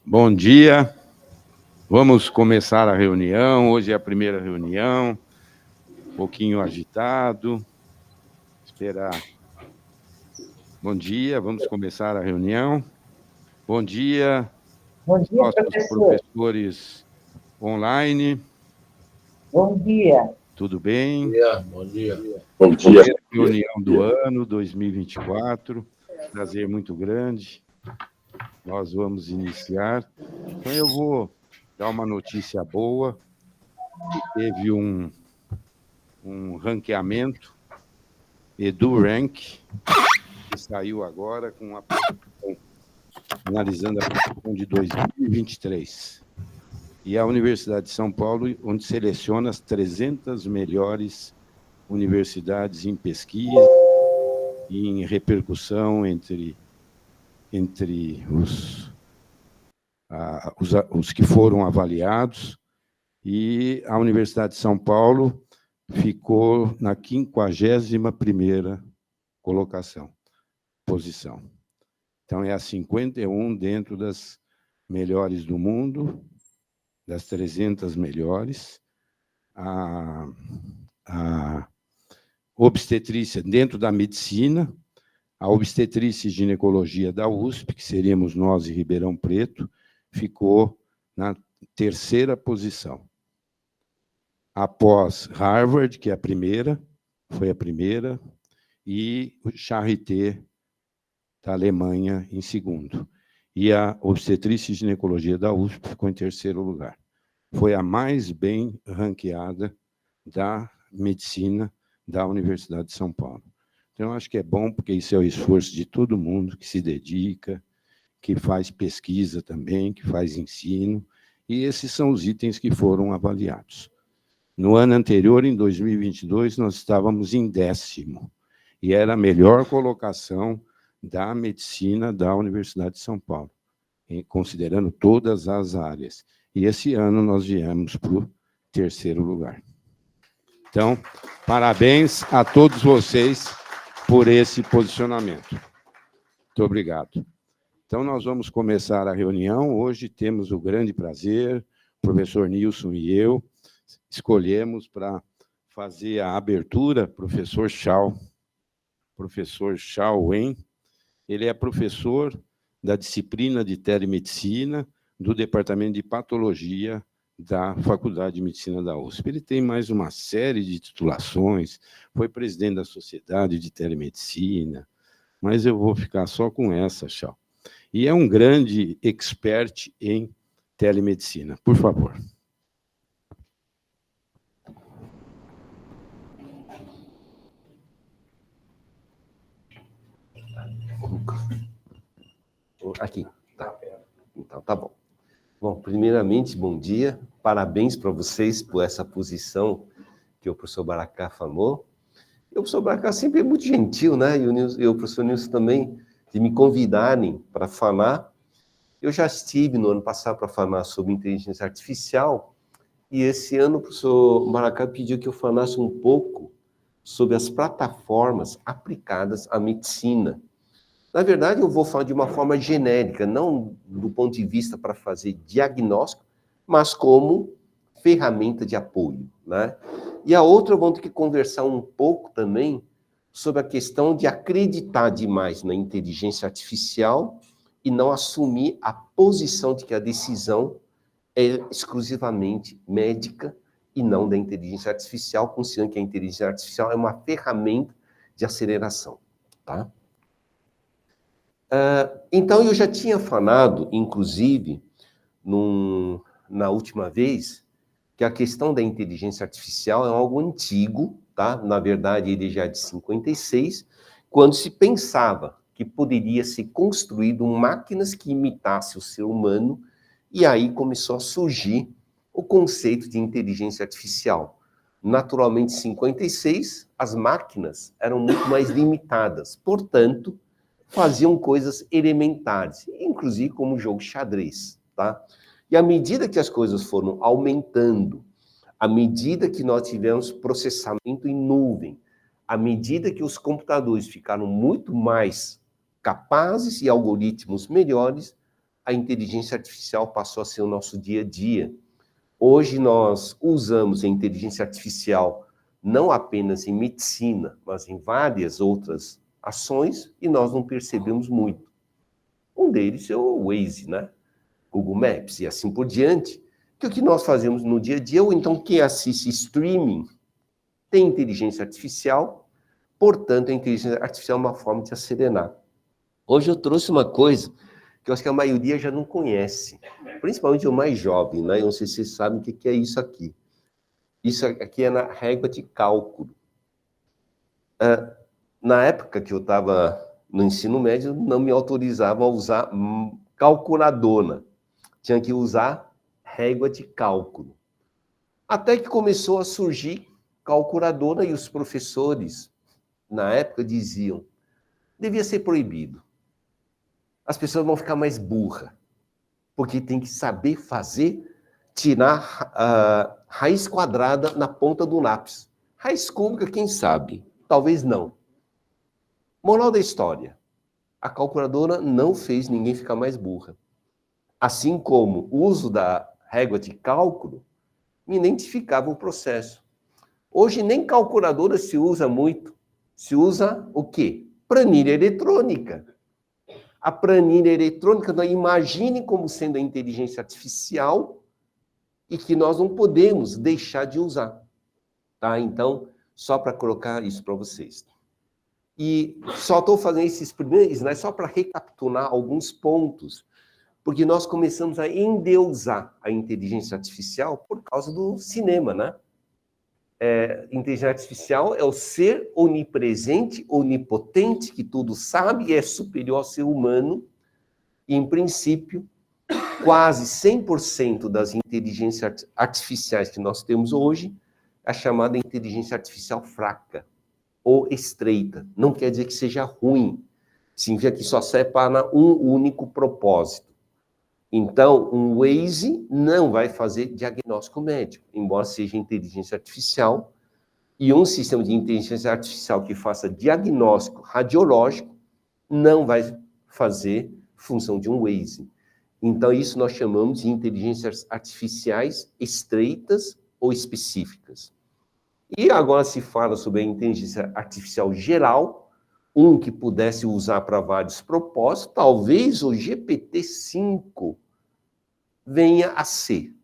Bom dia, vamos começar a reunião. Hoje é a primeira reunião, um pouquinho agitado. Esperar. Bom dia, vamos começar a reunião. Bom dia, nossos professor. Professores online. Bom dia. Tudo bem? Bom dia. Bom dia. Primeira reunião do ano 2024, prazer muito grande. Nós vamos iniciar. Então, eu vou dar uma notícia boa. Teve um ranqueamento, EduRank, que saiu agora com a posição, analisando a posição de 2023. E a Universidade de São Paulo, onde seleciona as 300 melhores universidades em pesquisa e em repercussão entre os que foram avaliados. E a Universidade de São Paulo ficou na 51ª posição. Então, é a 51 dentro das melhores do mundo, das 300 melhores. A obstetrícia dentro da medicina, a obstetrícia e ginecologia da USP, que seríamos nós e Ribeirão Preto, ficou na 3ª posição. Após Harvard, que é foi a primeira, e o Charité, da Alemanha, em segundo. E a obstetrícia e ginecologia da USP ficou em 3º lugar. Foi a mais bem ranqueada da medicina da Universidade de São Paulo. Então, eu acho que é bom, porque isso é o esforço de todo mundo que se dedica, que faz pesquisa também, que faz ensino, e esses são os itens que foram avaliados. No ano anterior, em 2022, nós estávamos em 10º, e era a melhor colocação da medicina da Universidade de São Paulo, considerando todas as áreas. E esse ano nós viemos para o 3º lugar. Então, parabéns a todos vocês por esse posicionamento. Muito obrigado. Então, nós vamos começar a reunião. Hoje temos o grande prazer, o professor Nilson e eu, escolhemos para fazer a abertura, professor Chao Wen. Ele é professor da disciplina de telemedicina do Departamento de Patologia da Faculdade de Medicina da USP. Ele tem mais uma série de titulações, foi presidente da Sociedade de Telemedicina, mas eu vou ficar só com essa, Chao. E é um grande expert em telemedicina. Por favor. Aqui, tá. Então, tá bom. Bom, primeiramente, bom dia. Parabéns para vocês por essa posição que o professor Baracá falou. E o professor Baracá sempre é muito gentil, né? E o professor Nilson também, de me convidarem para falar. Eu já estive no ano passado para falar sobre inteligência artificial, e esse ano o professor Baracá pediu que eu falasse um pouco sobre as plataformas aplicadas à medicina. Na verdade, eu vou falar de uma forma genérica, não do ponto de vista para fazer diagnóstico, mas como ferramenta de apoio, né? E a outra, vamos ter que conversar um pouco também sobre a questão de acreditar demais na inteligência artificial e não assumir a posição de que a decisão é exclusivamente médica e não da inteligência artificial, considerando que a inteligência artificial é uma ferramenta de aceleração, tá? Então, eu já tinha falado, inclusive, na última vez, que a questão da inteligência artificial é algo antigo, tá? Na verdade, ele já é de 56, quando se pensava que poderia ser construído máquinas que imitassem o ser humano, e aí começou a surgir o conceito de inteligência artificial. Naturalmente, em 56, as máquinas eram muito mais limitadas, portanto, faziam coisas elementares, inclusive como o jogo xadrez, tá? E à medida que as coisas foram aumentando, à medida que nós tivemos processamento em nuvem, à medida que os computadores ficaram muito mais capazes e algoritmos melhores, a inteligência artificial passou a ser o nosso dia a dia. Hoje nós usamos a inteligência artificial não apenas em medicina, mas em várias outras ações, e nós não percebemos muito. Um deles é o Waze, né? Google Maps e assim por diante, que o que nós fazemos no dia a dia, ou então quem assiste streaming tem inteligência artificial, portanto a inteligência artificial é uma forma de acerenar. Hoje eu trouxe uma coisa que eu acho que a maioria já não conhece, principalmente o mais jovem, né? Eu não sei se vocês sabem o que é isso aqui. Isso aqui é na régua de cálculo. Na época que eu estava no ensino médio, não me autorizavam a usar calculadora. Tinha que usar régua de cálculo. Até que começou a surgir calculadora e os professores, na época, diziam, devia ser proibido. As pessoas vão ficar mais burras, porque tem que saber tirar a raiz quadrada na ponta do lápis. Raiz cúbica, quem sabe? Talvez não. Moral da história, a calculadora não fez ninguém ficar mais burra. Assim como o uso da régua de cálculo me identificava o processo. Hoje nem calculadora se usa muito. Se usa o quê? Planilha eletrônica. A planilha eletrônica, imagine como sendo a inteligência artificial e que nós não podemos deixar de usar. Tá? Então, só para colocar isso para vocês. E só estou fazendo esses primeiros slides só para recapitular alguns pontos, porque nós começamos a endeusar a inteligência artificial por causa do cinema, né? Inteligência artificial é o ser onipresente, onipotente, que tudo sabe e é superior ao ser humano. E, em princípio, quase 100% das inteligências artificiais que nós temos hoje é a chamada inteligência artificial fraca ou estreita. Não quer dizer que seja ruim. Significa que só serve para um único propósito. Então, um Waze não vai fazer diagnóstico médico, embora seja inteligência artificial, e um sistema de inteligência artificial que faça diagnóstico radiológico não vai fazer função de um Waze. Então, isso nós chamamos de inteligências artificiais estreitas ou específicas. E agora se fala sobre a inteligência artificial geral, que pudesse usar para vários propósitos, talvez o GPT-5 venha a ser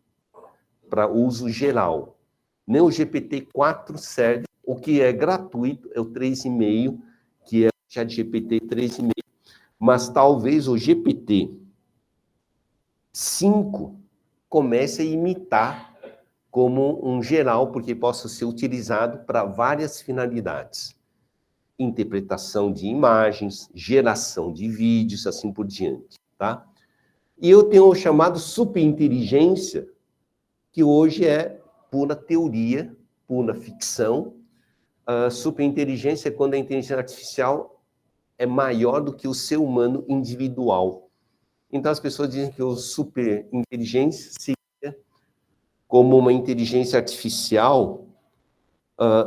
para uso geral. Nem o GPT-4 serve, o que é gratuito é o 3,5, que é o ChatGPT 3,5, mas talvez o GPT-5 comece a imitar como um geral, porque possa ser utilizado para várias finalidades. Interpretação de imagens, geração de vídeos, assim por diante, tá? E eu tenho o chamado superinteligência, que hoje é pura teoria, pura ficção. A superinteligência é quando a inteligência artificial é maior do que o ser humano individual. Então as pessoas dizem que o superinteligência seria como uma inteligência artificial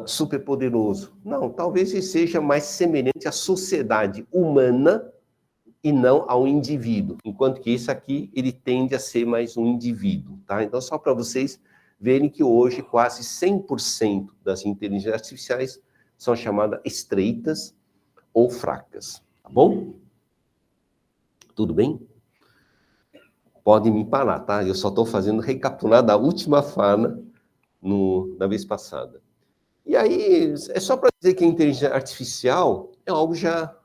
superpoderoso. Não, talvez ele seja mais semelhante à sociedade humana e não ao indivíduo, enquanto que esse aqui, ele tende a ser mais um indivíduo, tá? Então, só para vocês verem que hoje quase 100% das inteligências artificiais são chamadas estreitas ou fracas, tá bom? Tudo bem? Podem me parar, tá? Eu só estou fazendo recapitular da última fala da vez passada. E aí, é só para dizer que a inteligência artificial é algo já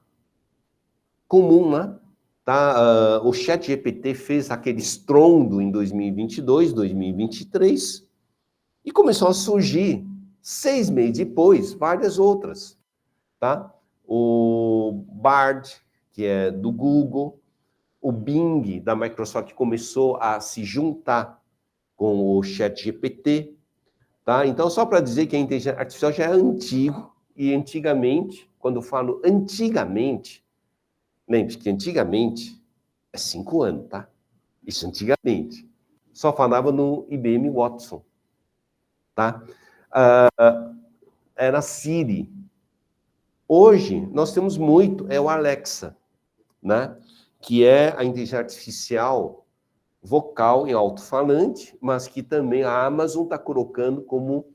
comum, né? Tá? O ChatGPT fez aquele estrondo em 2022, 2023, e começou a surgir, 6 meses depois, várias outras. Tá? O Bard, que é do Google, o Bing, da Microsoft, começou a se juntar com o ChatGPT. Tá? Então, só para dizer que a inteligência artificial já é antigo, e antigamente, quando eu falo antigamente, lembre-se que antigamente é 5 anos, tá? Isso antigamente. Só falava no IBM Watson, tá? Era Siri. Hoje, nós temos muito, é o Alexa, né? que é a inteligência artificial vocal em alto-falante, mas que também a Amazon está colocando como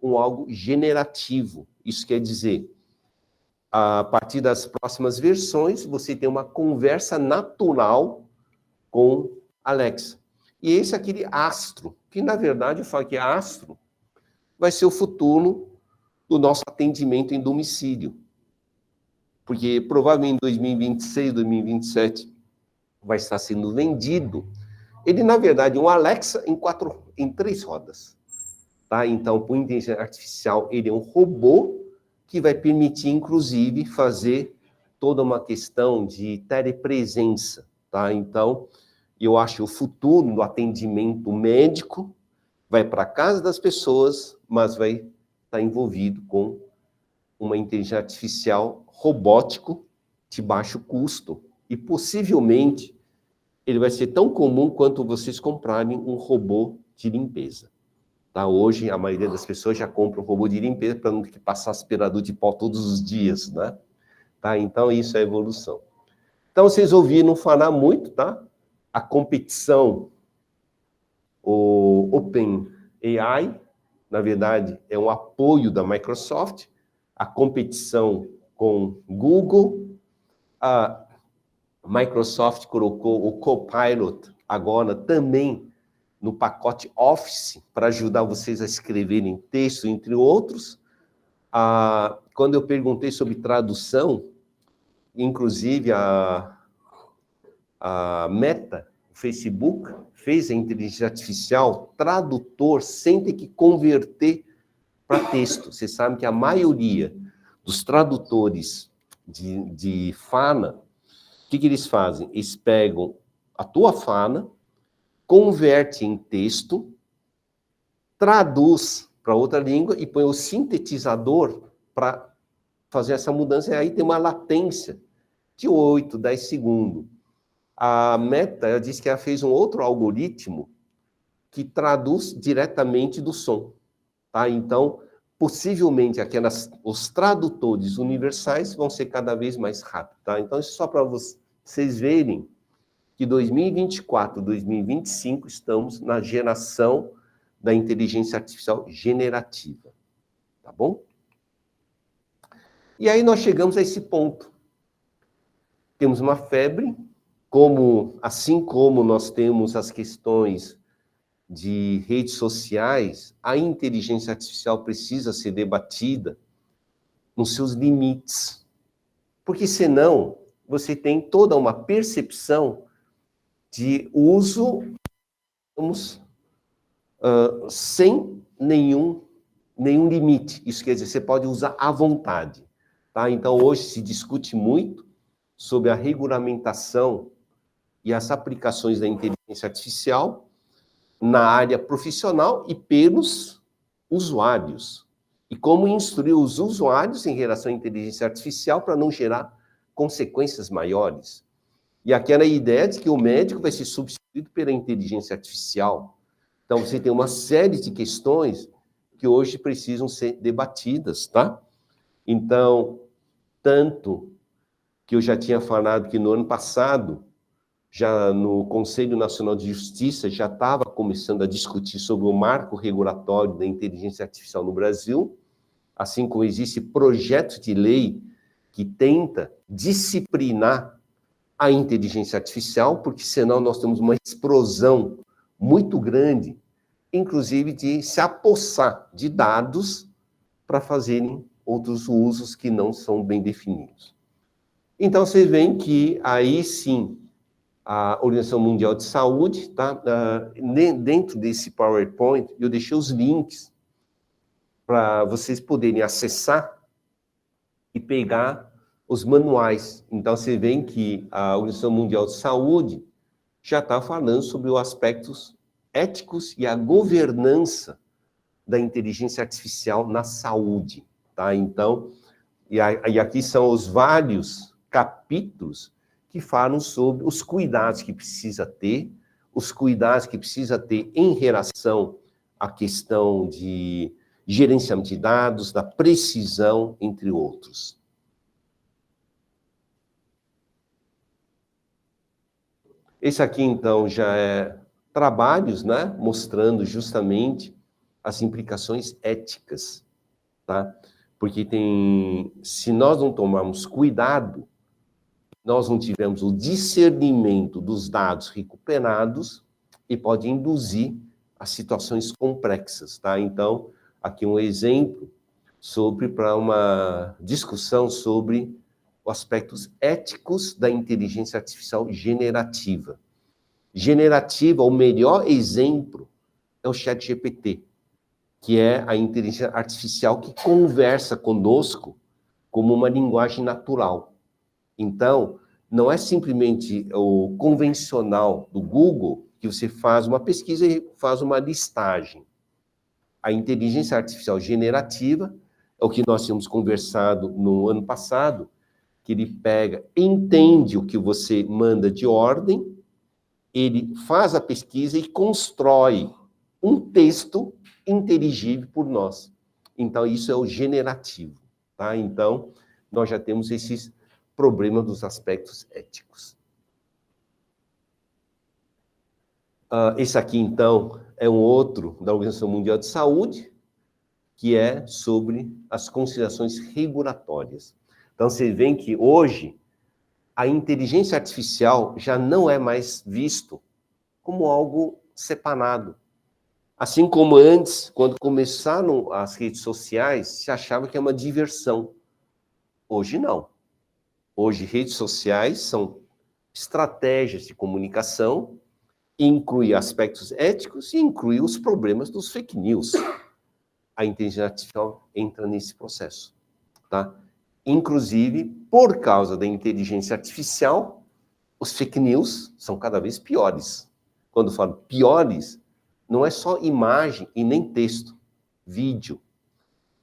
algo generativo. Isso quer dizer, a partir das próximas versões, você tem uma conversa natural com Alexa. E esse é aquele astro, que na verdade eu falo que astro vai ser o futuro do nosso atendimento em domicílio. Porque provavelmente em 2026, 2027 vai estar sendo vendido. Ele, na verdade, é um Alexa em 3 rodas. Tá? Então, por inteligência artificial, ele é um robô que vai permitir, inclusive, fazer toda uma questão de telepresença. Tá? Então, eu acho que o futuro do atendimento médico vai para a casa das pessoas, mas vai estar envolvido com uma inteligência artificial robótico de baixo custo. E, possivelmente, ele vai ser tão comum quanto vocês comprarem um robô de limpeza. Tá? Hoje, a maioria das pessoas já compra um robô de limpeza para não ter que passar aspirador de pó todos os dias, né? Tá? Então, isso é evolução. Então, vocês ouviram falar muito, tá? A competição, o OpenAI, na verdade, é um apoio da Microsoft, a competição com Google, a Microsoft colocou o Copilot agora também no pacote Office para ajudar vocês a escreverem texto, entre outros. Quando eu perguntei sobre tradução, inclusive a Meta, o Facebook, fez a inteligência artificial tradutor sem ter que converter para texto. Você sabe que a maioria dos tradutores de fala, o que eles fazem? Eles pegam a tua fala, converte em texto, traduz para outra língua e põe o sintetizador para fazer essa mudança. E aí tem uma latência de 8, 10 segundos. A Meta, ela disse que ela fez um outro algoritmo que traduz diretamente do som. Tá? Então, possivelmente, os tradutores universais vão ser cada vez mais rápidos. Tá? Então, isso só para vocês verem que 2024, 2025, estamos na geração da inteligência artificial generativa. Tá bom? E aí nós chegamos a esse ponto. Temos uma febre, assim como nós temos as questões de redes sociais, a inteligência artificial precisa ser debatida nos seus limites. Porque senão você tem toda uma percepção de uso, sem nenhum limite. Isso quer dizer, você pode usar à vontade. Tá? Então, hoje se discute muito sobre a regulamentação e as aplicações da inteligência artificial na área profissional e pelos usuários. E como instruir os usuários em relação à inteligência artificial para não gerar consequências maiores. E aquela ideia de que o médico vai ser substituído pela inteligência artificial. Então, você tem uma série de questões que hoje precisam ser debatidas, tá? Então, tanto que eu já tinha falado que no ano passado, já no Conselho Nacional de Justiça, já estava começando a discutir sobre o marco regulatório da inteligência artificial no Brasil, assim como existe projeto de lei que tenta disciplinar a inteligência artificial, porque senão nós temos uma explosão muito grande, inclusive de se apossar de dados para fazerem outros usos que não são bem definidos. Então, vocês veem que aí sim, a Organização Mundial de Saúde, tá? Dentro desse PowerPoint, eu deixei os links para vocês poderem acessar e pegar os manuais. Então, você vê que a Organização Mundial de Saúde já está falando sobre os aspectos éticos e a governança da inteligência artificial na saúde. Tá? Então, e aqui são os vários capítulos que falam sobre os cuidados que precisa ter, os cuidados que precisa ter em relação à questão de gerenciamento de dados, da precisão, entre outros. Esse aqui, então, já é trabalhos, né, mostrando justamente as implicações éticas, tá? Porque se nós não tomarmos cuidado, nós não tivermos o discernimento dos dados recuperados e pode induzir a situações complexas, tá? Então, aqui um exemplo para uma discussão sobre os aspectos éticos da inteligência artificial generativa. Generativa, o melhor exemplo é o ChatGPT, que é a inteligência artificial que conversa conosco como uma linguagem natural. Então, não é simplesmente o convencional do Google, que você faz uma pesquisa e faz uma listagem. A inteligência artificial generativa é o que nós tínhamos conversado no ano passado, que ele pega, entende o que você manda de ordem, ele faz a pesquisa e constrói um texto inteligível por nós. Então, isso é o generativo, tá? Então, nós já temos esses problemas dos aspectos éticos. Esse aqui, então, é um outro da Organização Mundial de Saúde, que é sobre as considerações regulatórias. Então, você vê que hoje a inteligência artificial já não é mais visto como algo separado. Assim como antes, quando começaram as redes sociais, se achava que é uma diversão. Hoje não. Hoje, redes sociais são estratégias de comunicação, inclui aspectos éticos e inclui os problemas dos fake news. A inteligência artificial entra nesse processo, tá? Inclusive, por causa da inteligência artificial, os fake news são cada vez piores. Quando eu falo piores, não é só imagem e nem texto, vídeo.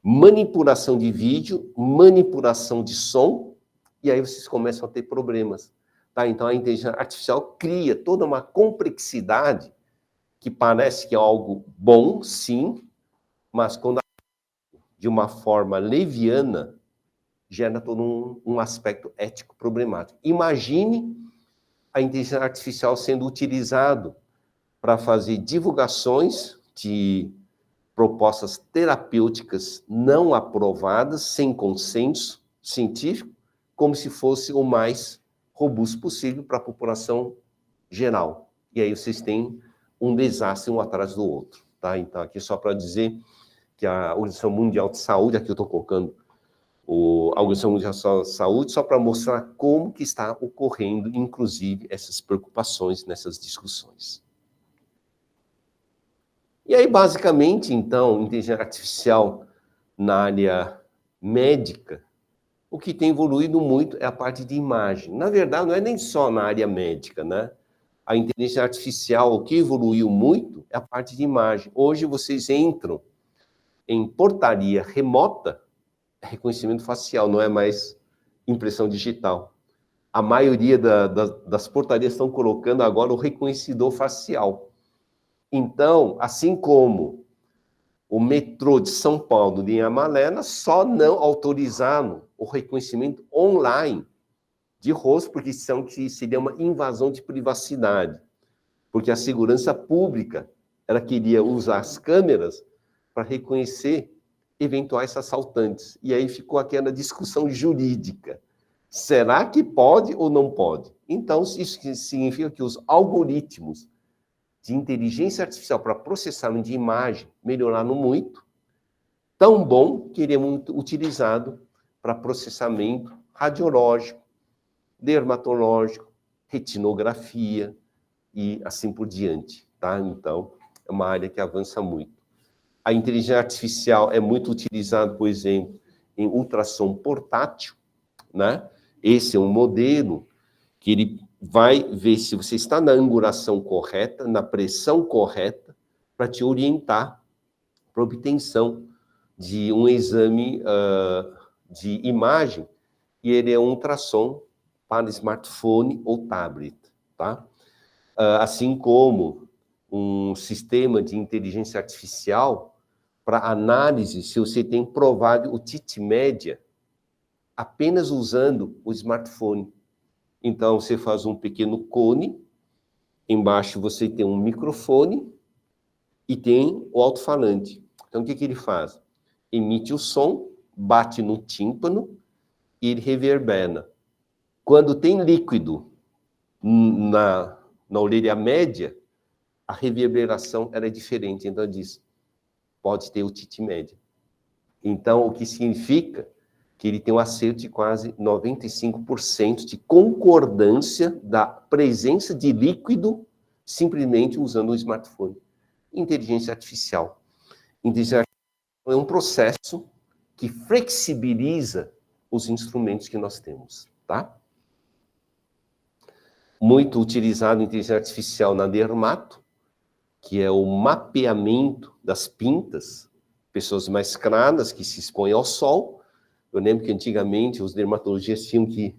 Manipulação de vídeo, manipulação de som, e aí vocês começam a ter problemas. Tá? Então, a inteligência artificial cria toda uma complexidade que parece que é algo bom, sim, mas quando de uma forma leviana, gera todo um aspecto ético problemático. Imagine a inteligência artificial sendo utilizado para fazer divulgações de propostas terapêuticas não aprovadas, sem consenso científico, como se fosse o mais robusto possível para a população geral. E aí vocês têm um desastre um atrás do outro. Tá? Então, aqui só para dizer que a Organização Mundial de Saúde, aqui eu estou colocando a Organização Mundial de Saúde, só para mostrar como que está ocorrendo, inclusive, essas preocupações nessas discussões. E aí, basicamente, então, inteligência artificial na área médica, o que tem evoluído muito é a parte de imagem. Na verdade, não é nem só na área médica, né? A inteligência artificial, o que evoluiu muito é a parte de imagem. Hoje, vocês entram em portaria remota, reconhecimento facial, não é mais impressão digital. A maioria das portarias estão colocando agora o reconhecedor facial. Então, assim como o metrô de São Paulo, linha amarela, só não autorizaram o reconhecimento online de rosto, porque seria uma invasão de privacidade. Porque a segurança pública, ela queria usar as câmeras para reconhecer eventuais assaltantes. E aí ficou aquela discussão jurídica. Será que pode ou não pode? Então, isso significa que os algoritmos de inteligência artificial para processamento de imagem melhoraram muito, tão bom que ele é muito utilizado para processamento radiológico, dermatológico, retinografia e assim por diante. Tá? Então, é uma área que avança muito. A inteligência artificial é muito utilizada, por exemplo, em ultrassom portátil, né? Esse é um modelo que ele vai ver se você está na angulação correta, na pressão correta, para te orientar para a obtenção de um exame de imagem, e ele é um ultrassom para smartphone ou tablet, tá? Assim como um sistema de inteligência artificial para análise, se você tem provado o TIT média, apenas usando o smartphone. Então, você faz um pequeno cone, Embaixo você tem um microfone e tem o alto-falante. Então, o que ele faz? Emite o som, bate no tímpano e ele reverbera. Quando tem líquido na orelha média, a reverberação era diferente. Então, diz, pode ter otite média. Então, o que significa que ele tem um acerto de quase 95% de concordância da presença de líquido simplesmente usando o smartphone. Inteligência artificial. Inteligência artificial é um processo que flexibiliza os instrumentos que nós temos, tá? Muito utilizado em inteligência artificial na dermato, que é o mapeamento das pintas, pessoas mais claras que se expõem ao sol. Eu lembro que antigamente os dermatologistas tinham que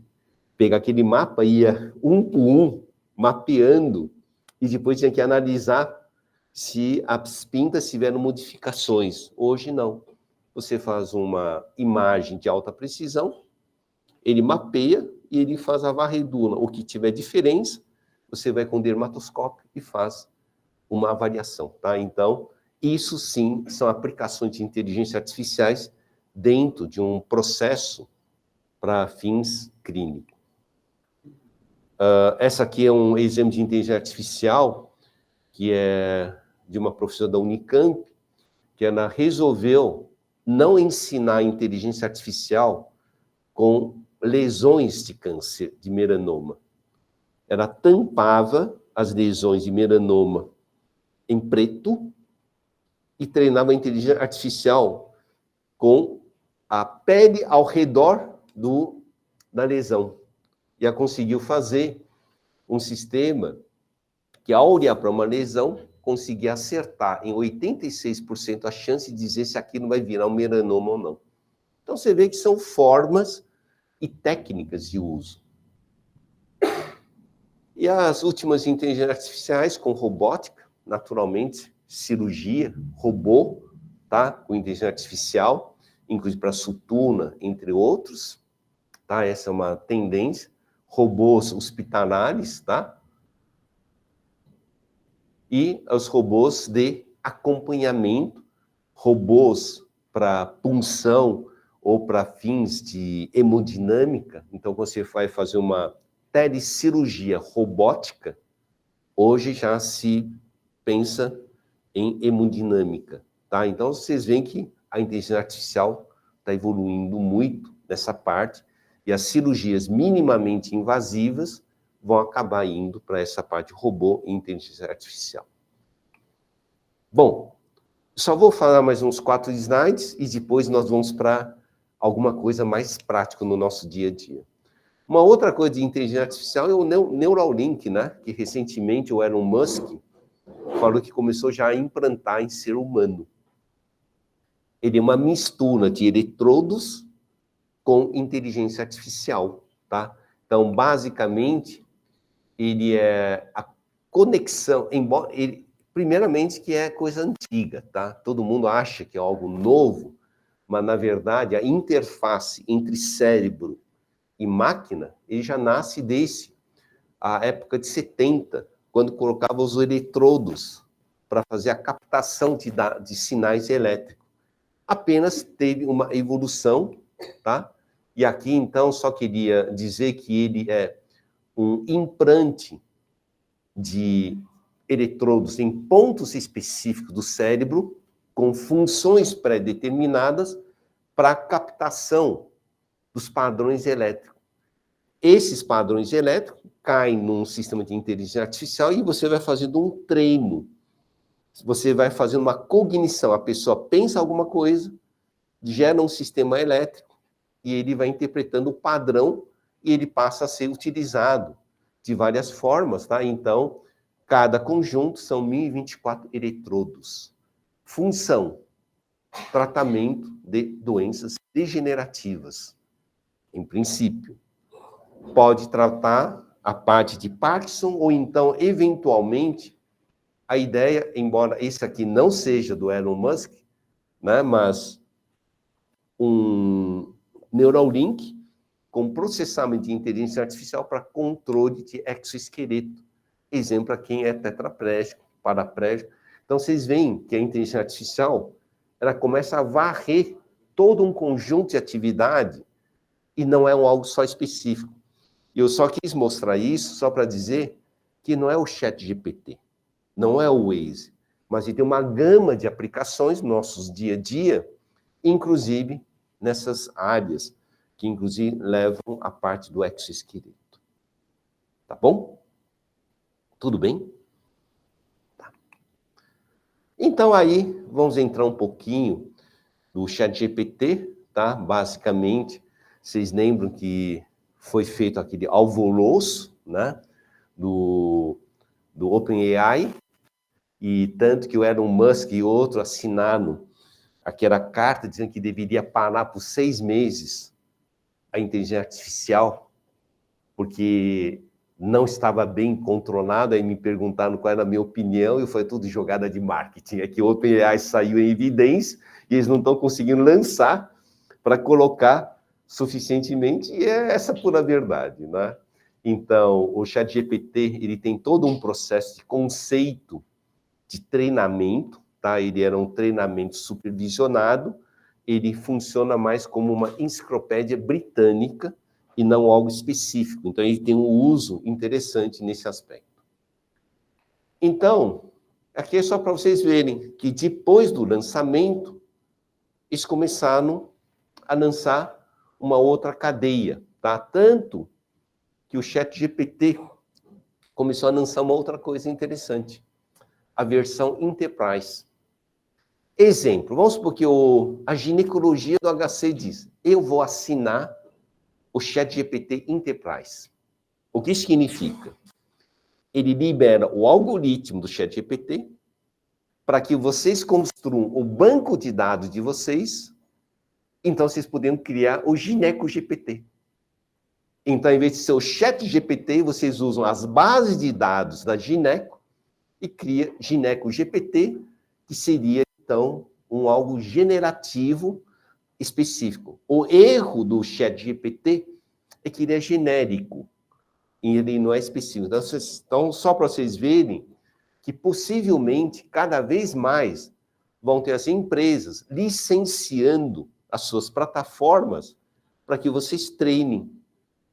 pegar aquele mapa e ia um por um, mapeando, e depois tinha que analisar se as pintas tiveram modificações. Hoje não. Você faz uma imagem de alta precisão, ele mapeia e ele faz a varredura. O que tiver diferença, você vai com o dermatoscópio e faz uma avaliação, tá? Então, isso sim são aplicações de inteligência artificiais dentro de um processo para fins clínicos. Essa aqui é um exemplo de inteligência artificial que é de uma professora da Unicamp, que ela resolveu não ensinar inteligência artificial com lesões de câncer, de melanoma. Ela tampava as lesões de melanoma em preto e treinava a inteligência artificial com a pele ao redor da lesão. E ela conseguiu fazer um sistema que, ao olhar para uma lesão, conseguia acertar em 86% a chance de dizer se aquilo vai virar um melanoma ou não. Então, você vê que são formas e técnicas de uso. E as últimas inteligências artificiais com robótica, naturalmente, cirurgia, robô, tá? Com inteligência artificial, inclusive para sutura, entre outros, tá? Essa é uma tendência. Robôs hospitalares, tá? E os robôs de acompanhamento, robôs para punção ou para fins de hemodinâmica. Então, você vai fazer uma telecirurgia robótica, hoje já se pensa em hemodinâmica, tá? Então, vocês veem que a inteligência artificial está evoluindo muito nessa parte, e as cirurgias minimamente invasivas vão acabar indo para essa parte robô e inteligência artificial. Bom, só vou falar mais uns 4 slides e depois nós vamos para alguma coisa mais prática no nosso dia a dia. Uma outra coisa de inteligência artificial é o Neuralink, né? Que recentemente o Elon Musk falou que começou já a implantar em ser humano. Ele é uma mistura de eletrodos com inteligência artificial, tá? Então, basicamente, ele é a conexão, embora ele, primeiramente, que é coisa antiga, tá? Todo mundo acha que é algo novo, mas, na verdade, a interface entre cérebro e máquina, ele já nasce desde a época de 70, quando colocava os eletrodos para fazer a captação de sinais elétricos. Apenas teve uma evolução, tá? E aqui, então, só queria dizer que ele é um implante de eletrodos em pontos específicos do cérebro, com funções pré-determinadas para captação dos padrões elétricos. Esses padrões elétricos caem num sistema de inteligência artificial e você vai fazendo um treino. Você vai fazendo uma cognição. A pessoa pensa alguma coisa, gera um sistema elétrico e ele vai interpretando o padrão e ele passa a ser utilizado de várias formas, tá? Então, cada conjunto são 1024 eletrodos. Função: tratamento de doenças degenerativas. Em princípio, pode tratar a parte de Parkinson ou então, eventualmente, a ideia, embora esse aqui não seja do Elon Musk, né, mas um Neuralink com processamento de inteligência artificial para controle de exoesqueleto. exemplo para quem é tetraplégico, paraplégico. Então, vocês veem que a inteligência artificial, ela começa a varrer todo um conjunto de atividade e não é algo só específico. E eu só quis mostrar isso só para dizer que não é o ChatGPT, não é o Waze, mas ele tem uma gama de aplicações no nosso dia a dia, inclusive nessas áreas, que inclusive levam a parte do exoesqueleto. Tá bom? Tudo bem? Tá. Então aí, vamos entrar um pouquinho do ChatGPT, tá? Basicamente, vocês lembram que foi feito aquele alvoroço, né? Do OpenAI, e tanto que o Elon Musk e outro assinaram aquela carta dizendo que deveria parar por 6 meses a inteligência artificial, porque não estava bem controlado. Aí me perguntaram qual era a minha opinião, e foi tudo jogada de marketing. É que o OpenAI saiu em evidência, e eles não estão conseguindo lançar para colocar suficientemente, e é essa pura verdade, né? Então, o ChatGPT, ele tem todo um processo de conceito de treinamento, tá? Ele era um treinamento supervisionado, ele funciona mais como uma enciclopédia britânica e não algo específico. Então, ele tem um uso interessante nesse aspecto. Então, aqui é só para vocês verem que depois do lançamento, eles começaram a lançar uma outra cadeia, tá? Tanto que o ChatGPT começou a lançar uma outra coisa interessante, a versão Enterprise. Exemplo, vamos supor que a ginecologia do HC diz, eu vou assinar o ChatGPT Enterprise. O que significa? Ele libera o algoritmo do ChatGPT para que vocês construam o banco de dados de vocês, então vocês podem criar o GinecoGPT. Então, em vez de ser o ChatGPT, vocês usam as bases de dados da Gineco e cria GinecoGPT, que seria, então, algo generativo específico. O erro do ChatGPT é que ele é genérico, e ele não é específico. Então, só para vocês verem que, possivelmente, cada vez mais vão ter as empresas licenciando as suas plataformas para que vocês treinem,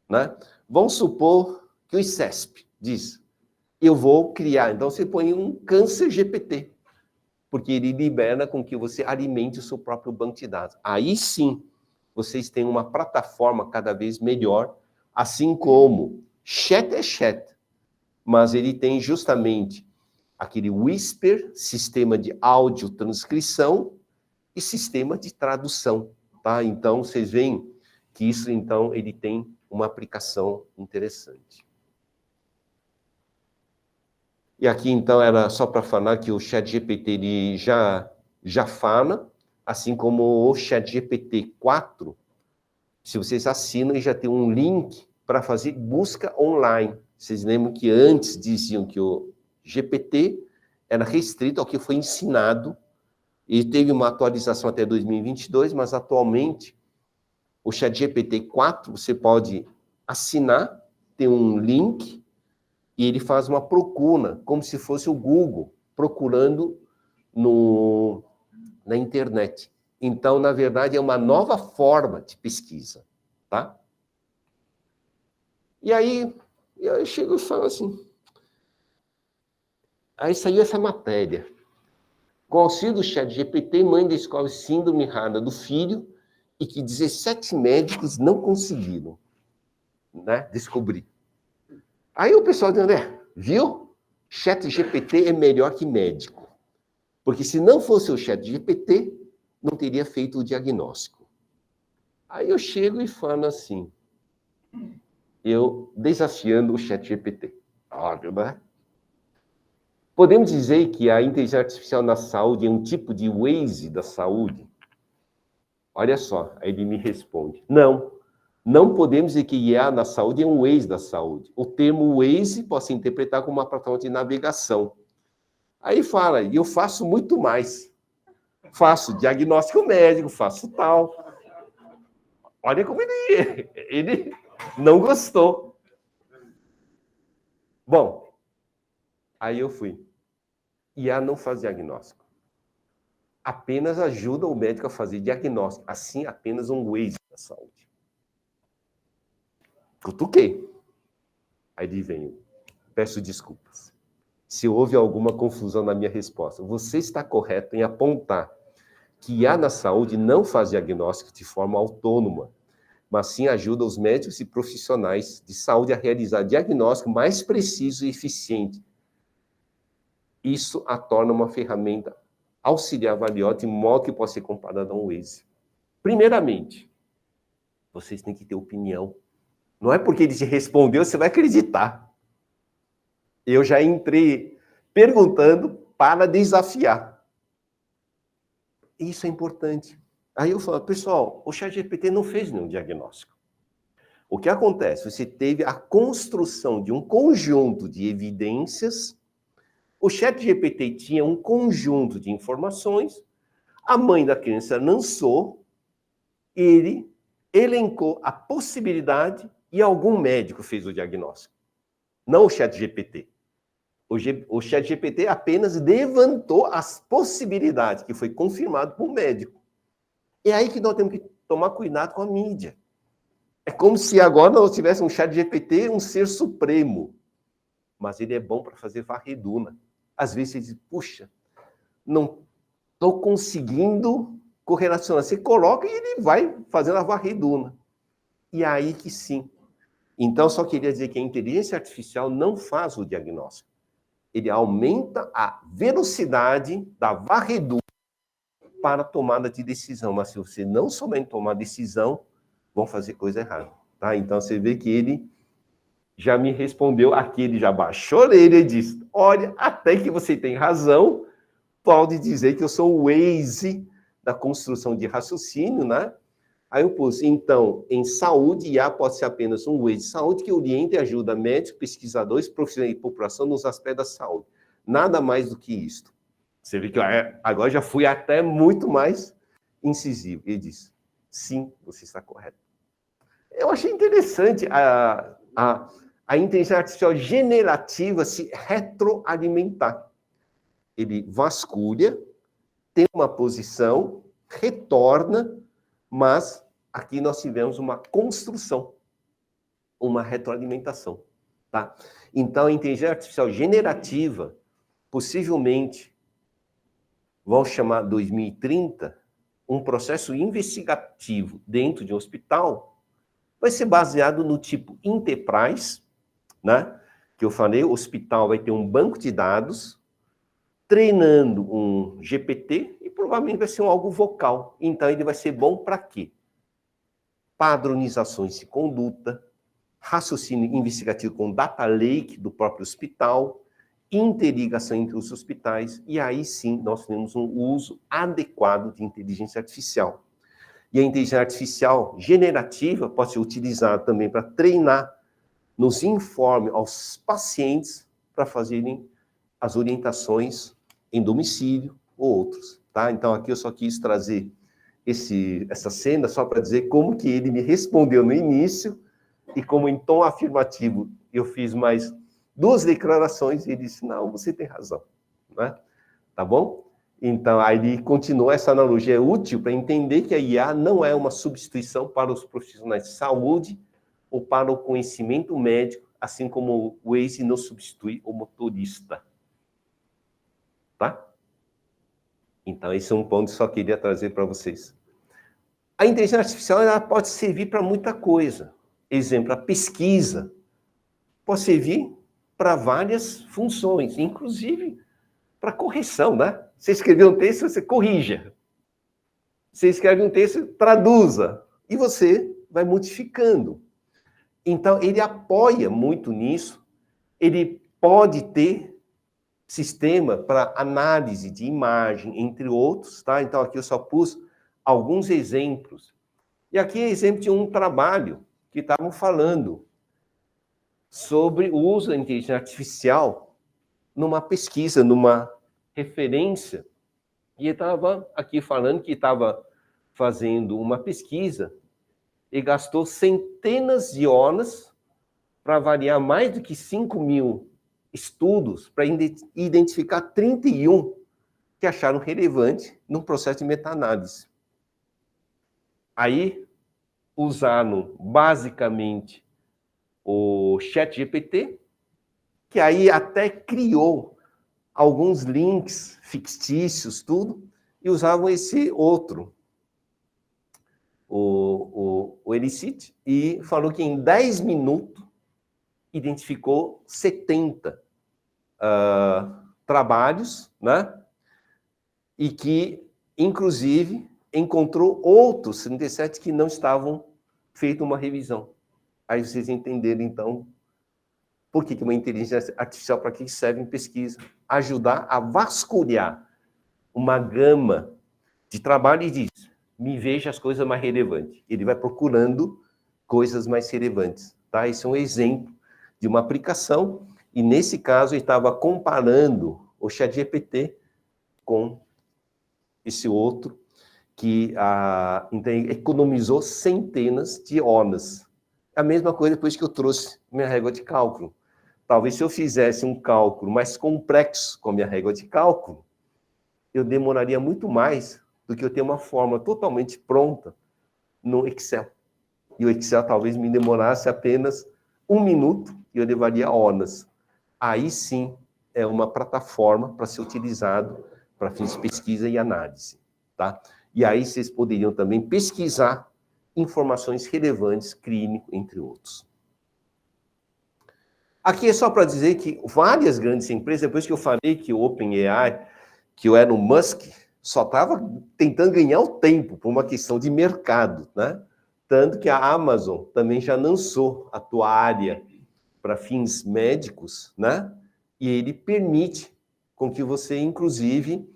né? Vamos supor que o ICESP diz, eu vou criar, então você põe um câncer GPT, porque ele libera com que você alimente o seu próprio banco de dados. Aí sim, vocês têm uma plataforma cada vez melhor, assim como chat é chat, mas ele tem justamente aquele Whisper, sistema de áudio transcrição e sistema de tradução, tá? Então, vocês veem que isso, então, ele tem uma aplicação interessante. E aqui, então, era só para falar que o ChatGPT ele já fala, assim como o ChatGPT 4, se vocês assinam, ele já tem um link para fazer busca online. Vocês lembram que antes diziam que o GPT era restrito ao que foi ensinado, e teve uma atualização até 2022, mas atualmente o ChatGPT 4 você pode assinar, tem um link, e ele faz uma procura, como se fosse o Google, procurando na internet. Então, na verdade, é uma nova forma de pesquisa, tá? E aí, eu chego e falo assim, aí saiu essa matéria. Com auxílio do ChatGPT, mãe descobre síndrome rara do filho e que 17 médicos não conseguiram, né, descobrir. Aí o pessoal diz, André, viu? ChatGPT é melhor que médico. Porque se não fosse o ChatGPT, não teria feito o diagnóstico. Aí eu chego e falo assim, eu desafiando o ChatGPT. Óbvio, né? Podemos dizer que a inteligência artificial na saúde é um tipo de Waze da saúde? Olha só, aí ele me responde, não podemos dizer que IA na saúde é um Waze da saúde. O termo Waze pode se interpretar como uma plataforma de navegação. Aí fala, e eu faço muito mais. Faço diagnóstico médico, faço tal. Olha como ele não gostou. Bom, Aí eu fui. IA não faz diagnóstico. Apenas ajuda o médico a fazer diagnóstico. Assim, apenas um Waze da saúde. Cutuquei. Aí ele veio. Peço desculpas. Se houve alguma confusão na minha resposta. Você está correto em apontar que IA na saúde não faz diagnóstico de forma autônoma, mas sim ajuda os médicos e profissionais de saúde a realizar diagnóstico mais preciso e eficiente. Isso a torna uma ferramenta auxiliar valiosa, de modo que pode ser comparada a um Waze. Primeiramente, vocês têm que ter opinião. Não é porque ele te respondeu, você vai acreditar. Eu já entrei perguntando para desafiar. Isso é importante. Aí eu falo, pessoal, o ChatGPT não fez nenhum diagnóstico. O que acontece? Você teve a construção de um conjunto de evidências. O ChatGPT tinha um conjunto de informações. A mãe da criança lançou, ele elencou a possibilidade e algum médico fez o diagnóstico. Não o ChatGPT. O ChatGPT apenas levantou as possibilidades, que foi confirmado por médico. É aí que nós temos que tomar cuidado com a mídia. É como se agora nós tivéssemos um ChatGPT, um ser supremo. Mas ele é bom para fazer varredura. Às vezes você diz, puxa, não estou conseguindo correlacionar. Você coloca e ele vai fazendo a varredura. E aí que sim. Então, só queria dizer que a inteligência artificial não faz o diagnóstico. Ele aumenta a velocidade da varredura para a tomada de decisão. Mas se você não souber tomar decisão, vão fazer coisa errada. Tá? Então, você vê que ele já me respondeu aqui, ele já baixou a orelha e disse, olha, até que você tem razão, pode dizer que eu sou o Waze da construção de raciocínio, né? Aí eu pus, então, em saúde, IA pode ser apenas um Waze de saúde que orienta e ajuda médicos, pesquisadores, profissionais e população nos aspectos da saúde. Nada mais do que isto. Você vê que eu agora já fui até muito mais incisivo. Ele disse, sim, você está correto. Eu achei interessante a inteligência artificial generativa se retroalimentar. Ele vasculha, tem uma posição, retorna, mas aqui nós tivemos uma construção, uma retroalimentação. Tá? Então, a inteligência artificial generativa, possivelmente, vão chamar 2030, um processo investigativo dentro de um hospital, vai ser baseado no tipo Enterprise, né? Que eu falei, o hospital vai ter um banco de dados, treinando um GPT, e provavelmente vai ser algo vocal. Então, ele vai ser bom para quê? Padronizações de conduta, raciocínio investigativo com data lake do próprio hospital, interligação entre os hospitais, e aí sim nós temos um uso adequado de inteligência artificial. E a inteligência artificial generativa pode ser utilizada também para treinar, nos informe aos pacientes para fazerem as orientações em domicílio ou outros. Tá? Então aqui eu só quis trazer essa cena só para dizer como que ele me respondeu no início e como em tom afirmativo eu fiz mais 2 declarações e ele disse, não, você tem razão. Né? Tá bom? Então, aí ele continua, essa analogia é útil para entender que a IA não é uma substituição para os profissionais de saúde ou para o conhecimento médico, assim como o Waze não substitui o motorista. Tá? Então, esse é um ponto que eu só queria trazer para vocês. A inteligência artificial ela pode servir para muita coisa. Exemplo, a pesquisa pode servir para várias funções, inclusive para correção, né? Você escreveu um texto, você corrija. Você escreve um texto, traduza. E você vai modificando. Então, ele apoia muito nisso. Ele pode ter sistema para análise de imagem, entre outros, tá? Então, aqui eu só pus alguns exemplos. E aqui é exemplo de um trabalho que estavam falando sobre o uso da inteligência artificial numa pesquisa, numa referência, e estava aqui falando que estava fazendo uma pesquisa e gastou centenas de horas para avaliar mais do que 5.000 estudos para identificar 31 que acharam relevante no processo de meta-análise. Aí, usaram basicamente o ChatGPT, que aí até criou alguns links fictícios, tudo, e usavam esse outro, o Elicit, e falou que em 10 minutos identificou 70 trabalhos, né? E que, inclusive, encontrou outros 37 que não estavam feito uma revisão. Aí vocês entenderam, então, por que uma inteligência artificial, para que serve em pesquisa? Ajudar a vasculhar uma gama de trabalho e diz, me veja as coisas mais relevantes. Ele vai procurando coisas mais relevantes. Tá? Esse é um exemplo de uma aplicação, e nesse caso ele estava comparando o ChatGPT com esse outro, que então, economizou centenas de horas. A mesma coisa depois que eu trouxe minha régua de cálculo. Talvez se eu fizesse um cálculo mais complexo com a minha régua de cálculo, eu demoraria muito mais do que eu ter uma fórmula totalmente pronta no Excel. E o Excel talvez me demorasse apenas 1 minuto e eu levaria horas. Aí sim é uma plataforma para ser utilizado para fins de pesquisa e análise. Tá? E aí vocês poderiam também pesquisar informações relevantes, clínico, entre outros. Aqui é só para dizer que várias grandes empresas, depois que eu falei que o OpenAI, que o Elon Musk, só estava tentando ganhar o tempo por uma questão de mercado, né? Tanto que a Amazon também já lançou a tua área para fins médicos, né? E ele permite com que você, inclusive,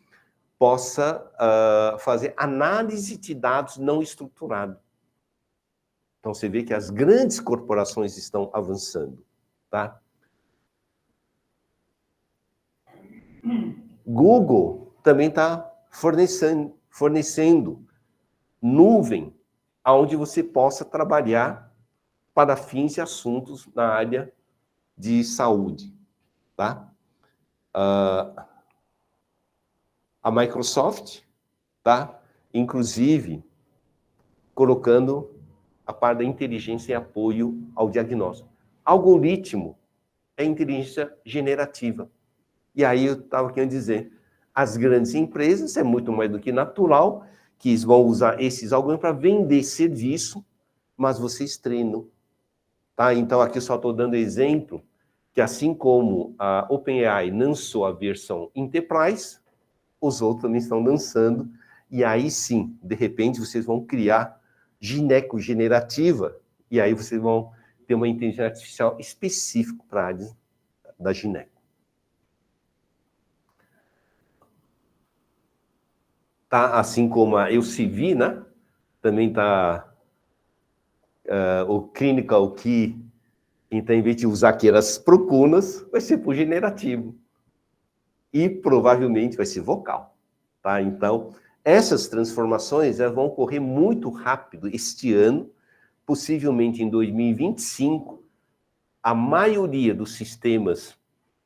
possa fazer análise de dados não estruturados. Então, você vê que as grandes corporações estão avançando, tá? Google também está fornecendo nuvem onde você possa trabalhar para fins e assuntos na área de saúde, tá? A Microsoft, tá? Inclusive, colocando a parte da inteligência em apoio ao diagnóstico. Algoritmo é inteligência generativa. E aí eu estava querendo dizer, as grandes empresas, é muito mais do que natural, que eles vão usar esses algoritmos para vender serviço, mas vocês treinam. Tá? Então, aqui eu só estou dando exemplo, que assim como a OpenAI lançou a versão Enterprise, os outros também estão lançando, e aí sim, de repente, vocês vão criar gineco-generativa, e aí vocês vão ter uma inteligência artificial específica para a área da gineco. Tá? Assim como a EuCV, né? Também está o Clinical Key, então, em vez de usar aquelas procunas, vai ser por generativo. E provavelmente vai ser vocal. Tá? Então, essas transformações elas vão ocorrer muito rápido este ano, possivelmente em 2025, a maioria dos sistemas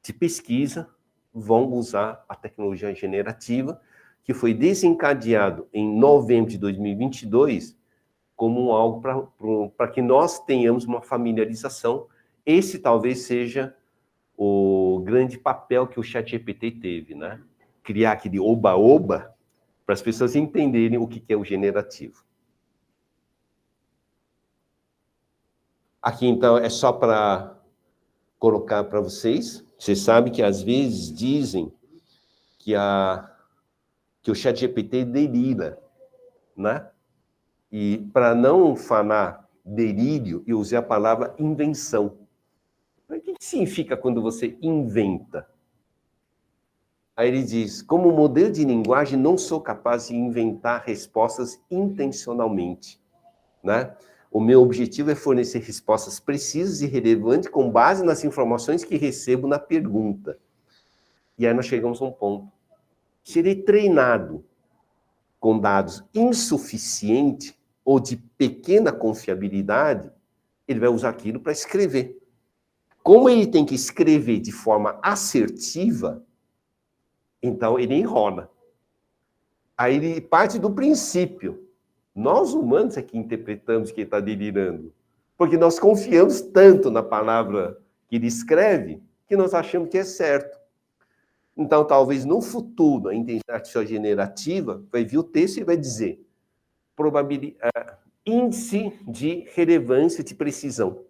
de pesquisa vão usar a tecnologia generativa, que foi desencadeado em novembro de 2022 como algo para que nós tenhamos uma familiarização. Esse talvez seja o grande papel que o ChatGPT teve, né? Criar aquele oba-oba para as pessoas entenderem o que é o generativo. Aqui, então, é só para colocar para vocês. Vocês sabem que, às vezes, dizem que o ChatGPT delira, né? E, para não falar delírio, eu usei a palavra invenção. O que significa quando você inventa? Aí ele diz, como modelo de linguagem, não sou capaz de inventar respostas intencionalmente, né? O meu objetivo é fornecer respostas precisas e relevantes com base nas informações que recebo na pergunta. E aí nós chegamos a um ponto. Se ele é treinado com dados insuficientes ou de pequena confiabilidade, ele vai usar aquilo para escrever Como ele tem que escrever de forma assertiva, então ele enrola. Aí ele parte do princípio. Nós humanos é que interpretamos que ele está delirando. Porque nós confiamos tanto na palavra que ele escreve, que nós achamos que é certo. Então, talvez no futuro, a inteligência artificial generativa vai vir o texto e vai dizer índice de relevância de precisão,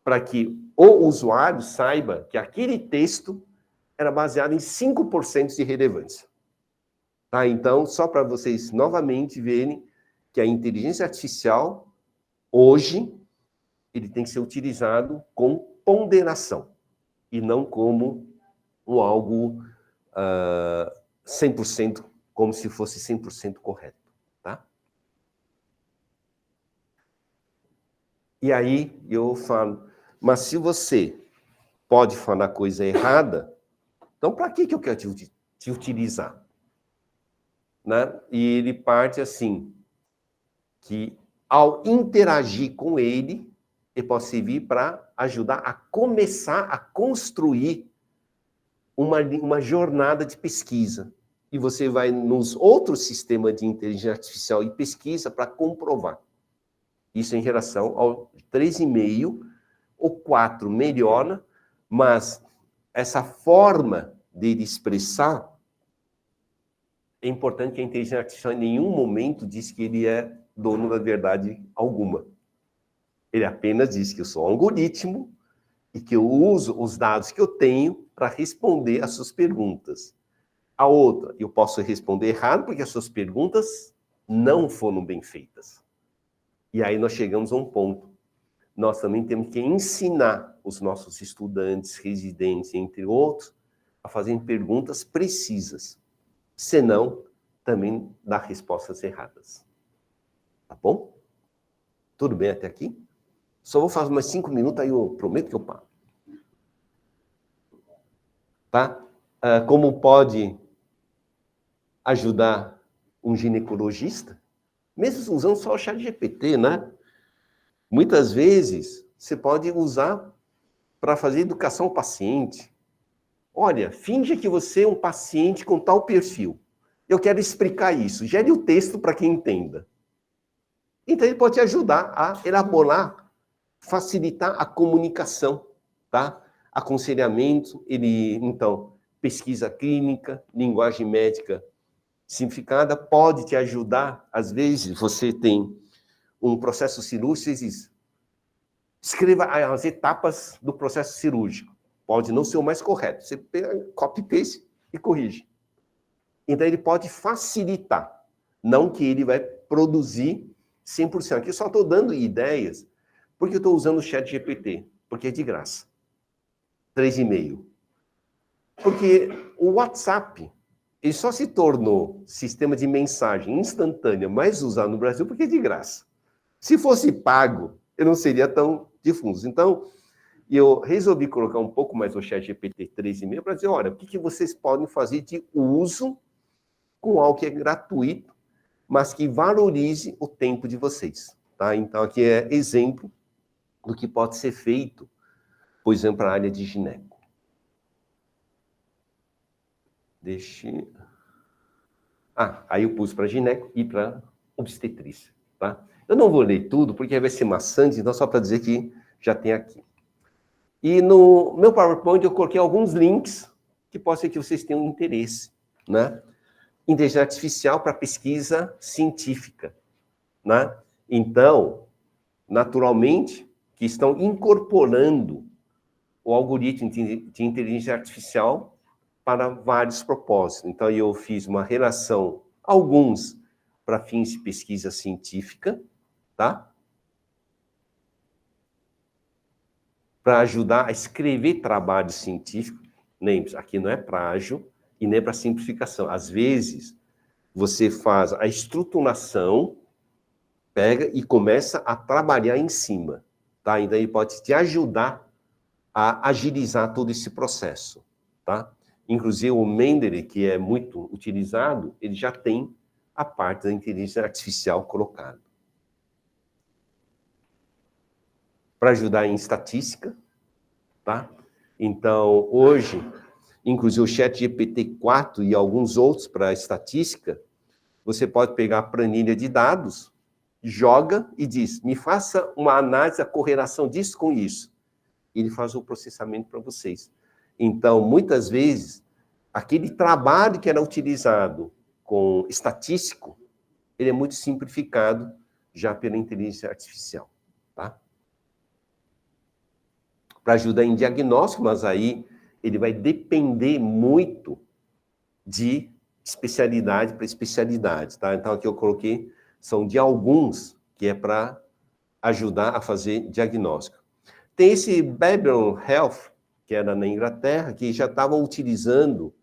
para que o usuário saiba que aquele texto era baseado em 5% de relevância. Tá? Então, só para vocês novamente verem que a inteligência artificial, hoje, ele tem que ser utilizado com ponderação, e não como algo 100%, como se fosse 100% correto. Tá? E aí eu falo, mas se você pode falar coisa errada, então para que eu quero te utilizar? Né? E ele parte assim, que ao interagir com ele, ele pode servir para ajudar a começar a construir uma jornada de pesquisa. E você vai nos outros sistemas de inteligência artificial e pesquisa para comprovar. Isso em relação ao 3,5, o 4 melhora, mas essa forma dele expressar, é importante que a inteligência artificial em nenhum momento diz que ele é dono da verdade alguma. Ele apenas diz que eu sou um algoritmo e que eu uso os dados que eu tenho para responder às suas perguntas. A outra, eu posso responder errado porque as suas perguntas não foram bem feitas. E aí nós chegamos a um ponto. Nós também temos que ensinar os nossos estudantes, residentes, entre outros, a fazerem perguntas precisas. Senão, também dá respostas erradas. Tá bom? Tudo bem até aqui? Só vou fazer mais 5 minutos, aí eu prometo que eu paro. Tá? Como pode ajudar um ginecologista? Mesmo usando só o ChatGPT, né? Muitas vezes, você pode usar para fazer educação ao paciente. Olha, finge que você é um paciente com tal perfil. Eu quero explicar isso. Gere o texto para quem entenda. Então, ele pode te ajudar a elaborar, facilitar a comunicação, tá? Aconselhamento, então, pesquisa clínica, linguagem médica simplificada, pode te ajudar. Às vezes, você tem um processo cirúrgico, você diz, escreva as etapas do processo cirúrgico. Pode não ser o mais correto. Você pega, copy-paste e corrige. Então, ele pode facilitar. Não que ele vai produzir 100%. Aqui eu só estou dando ideias, porque eu estou usando o ChatGPT, porque é de graça. 3,5. Porque o WhatsApp, ele só se tornou sistema de mensagem instantânea mais usado no Brasil porque é de graça. Se fosse pago, ele não seria tão difuso. Então, eu resolvi colocar um pouco mais o ChatGPT 3,5 para dizer, olha, o que vocês podem fazer de uso com algo que é gratuito, mas que valorize o tempo de vocês. Tá? Então, aqui é exemplo do que pode ser feito, por exemplo, para a área de gineco. Aí eu pus para gineco e para obstetrícia. Tá? Eu não vou ler tudo, porque vai ser maçante, então só para dizer que já tem aqui. E no meu PowerPoint eu coloquei alguns links que pode ser que vocês tenham interesse, né? Inteligência artificial para pesquisa científica, né? Então, naturalmente, que estão incorporando o algoritmo de inteligência artificial para vários propósitos. Então, eu fiz uma relação, alguns para fins de pesquisa científica, tá? Para ajudar a escrever trabalho científico. Lembre-se, aqui não é plágio e nem para simplificação. Às vezes, você faz a estruturação, pega e começa a trabalhar em cima. Tá? Então, ele pode te ajudar a agilizar todo esse processo. Tá? Inclusive, o Mendeley, que é muito utilizado, ele já tem a parte da inteligência artificial colocada. Para ajudar em estatística, tá? Então, hoje, inclusive o ChatGPT-4 e alguns outros para estatística, você pode pegar a planilha de dados, joga e diz, me faça uma análise da correlação disso com isso. Ele faz o processamento para vocês. Então, muitas vezes, aquele trabalho que era utilizado com estatístico, ele é muito simplificado já pela inteligência artificial, tá? Para ajudar em diagnóstico, mas aí ele vai depender muito de especialidade para especialidade, tá? Então, aqui eu coloquei, são de alguns, que é para ajudar a fazer diagnóstico. Tem esse Babylon Health, que era na Inglaterra, que já estava utilizando,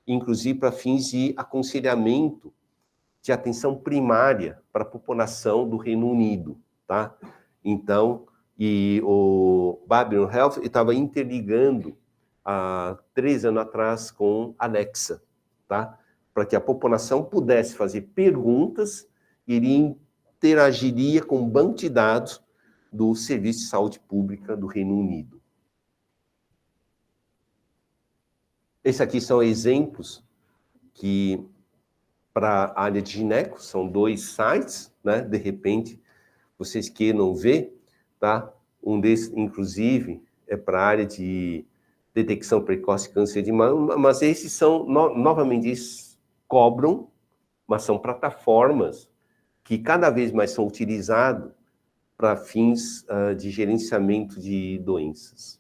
inclusive para fins de aconselhamento de atenção primária para a população do Reino Unido, tá? Então, e o Babylon Health estava interligando há 3 anos atrás com Alexa, tá? Para que a população pudesse fazer perguntas e ele interagiria com um banco de dados do Serviço de Saúde Pública do Reino Unido. Esses aqui são exemplos que, para a área de gineco, são 2 sites, né? De repente, vocês queiram ver, tá? Um desses, inclusive, é para a área de detecção precoce de câncer de mama, mas esses são, novamente, eles cobram, mas são plataformas que cada vez mais são utilizadas para fins de gerenciamento de doenças.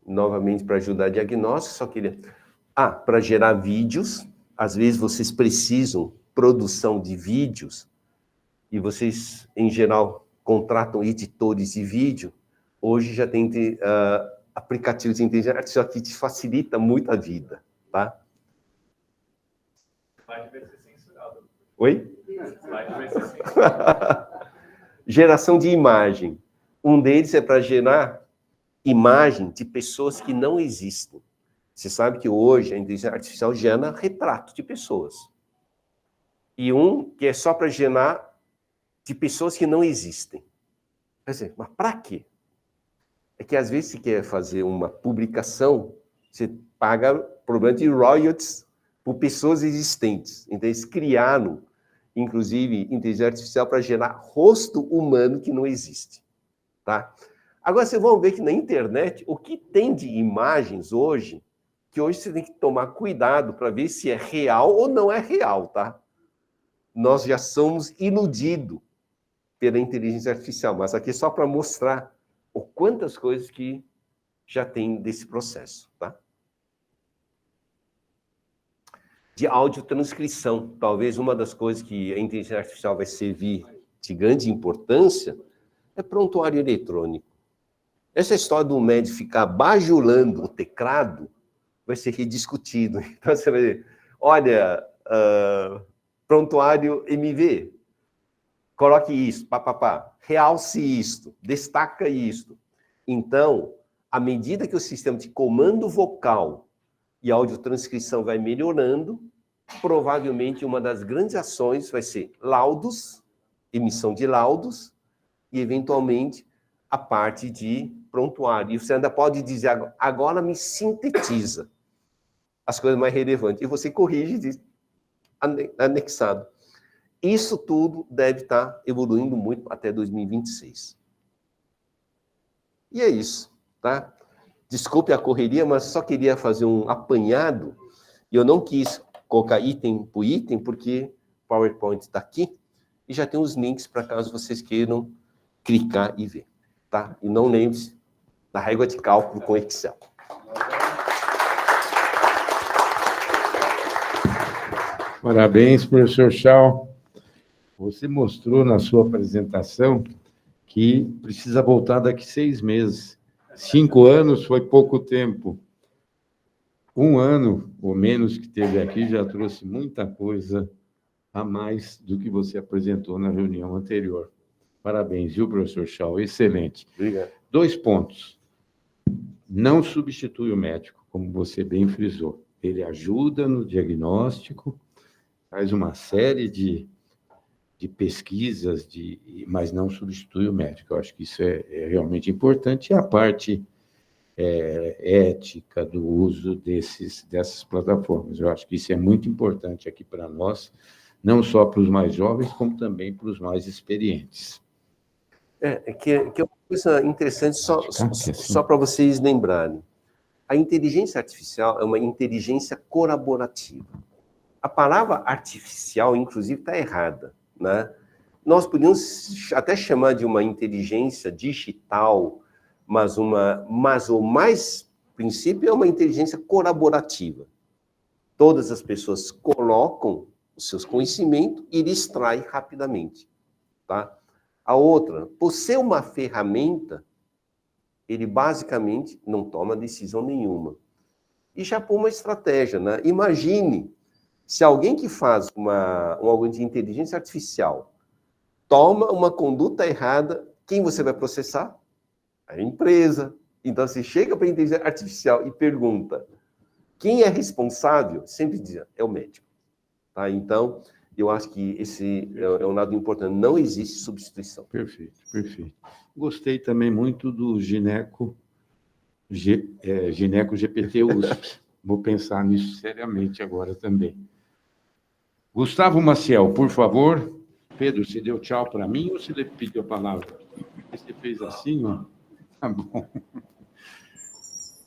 Novamente, para ajudar a diagnóstico, só queria... para gerar vídeos, às vezes vocês precisam produção de vídeos, e vocês, em geral, contratam editores de vídeo. Hoje já tem aplicativos de inteligência artificial que te facilita muito a vida, tá? Slide vai ser censurado. Oi? Slide vai ser censurado. Geração de imagem. Um deles é para gerar imagem de pessoas que não existem. Você sabe que hoje a inteligência artificial gera retrato de pessoas. E um que é só para gerar de pessoas que não existem. Quer dizer, mas para quê? É que às vezes você quer fazer uma publicação, você paga problema de royalties por pessoas existentes. Então eles criaram, inclusive, inteligência artificial para gerar rosto humano que não existe. Tá? Agora vocês vão ver que na internet, o que tem de imagens hoje, que hoje você tem que tomar cuidado para ver se é real ou não é real, tá? Nós já somos iludidos pela inteligência artificial, mas aqui é só para mostrar o quantas coisas que já tem desse processo, tá? De audiotranscrição, talvez uma das coisas que a inteligência artificial vai servir de grande importância é prontuário eletrônico. Essa história do médico ficar bajulando o teclado vai ser rediscutido. Então, você vai dizer, olha, prontuário MV, coloque isso, realce isto, destaca isto. Então, à medida que o sistema de comando vocal e audiotranscrição vai melhorando, provavelmente uma das grandes ações vai ser laudos, emissão de laudos, e, eventualmente, a parte de prontuário. E você ainda pode dizer, agora me sintetiza as coisas mais relevantes. E você corrige e diz, anexado. Isso tudo deve estar evoluindo muito até 2026. E é isso, tá? Desculpe a correria, mas só queria fazer um apanhado. E eu não quis colocar item por item, porque o PowerPoint está aqui e já tem os links para caso vocês queiram clicar e ver, tá? E não lembre-se da régua de cálculo com Excel. Parabéns, professor Chau. Você mostrou na sua apresentação que precisa voltar daqui 6 meses. 5 anos foi pouco tempo. 1 ano ou menos que teve aqui já trouxe muita coisa a mais do que você apresentou na reunião anterior. Parabéns, viu, professor Chau? Excelente. Obrigado. 2 pontos. Não substitui o médico, como você bem frisou. Ele ajuda no diagnóstico, faz uma série de de pesquisas, mas não substitui o médico. Eu acho que isso é realmente importante. E a parte ética do uso dessas plataformas. Eu acho que isso é muito importante aqui para nós, não só para os mais jovens, como também para os mais experientes. Que é uma coisa interessante, só para vocês lembrarem. A inteligência artificial é uma inteligência colaborativa. A palavra artificial, inclusive, está errada, né? Nós podemos até chamar de uma inteligência digital, mas o mais princípio é uma inteligência colaborativa. Todas as pessoas colocam os seus conhecimentos e ele extrai rapidamente, tá? A outra, por ser uma ferramenta, ele basicamente não toma decisão nenhuma. E já por uma estratégia, né? Imagine se alguém que faz um algoritmo de inteligência artificial toma uma conduta errada, quem você vai processar? A empresa. Então, você chega para a inteligência artificial e pergunta quem é responsável, sempre diz, é o médico. Tá? Então, eu acho que esse é um lado importante. Não existe substituição. Perfeito, perfeito. Gostei também muito do Gineco GPT USP. Vou pensar nisso seriamente agora também. Gustavo Maciel, por favor. Pedro, você deu tchau para mim ou você pediu a palavra? Você fez assim, ó. Tá bom.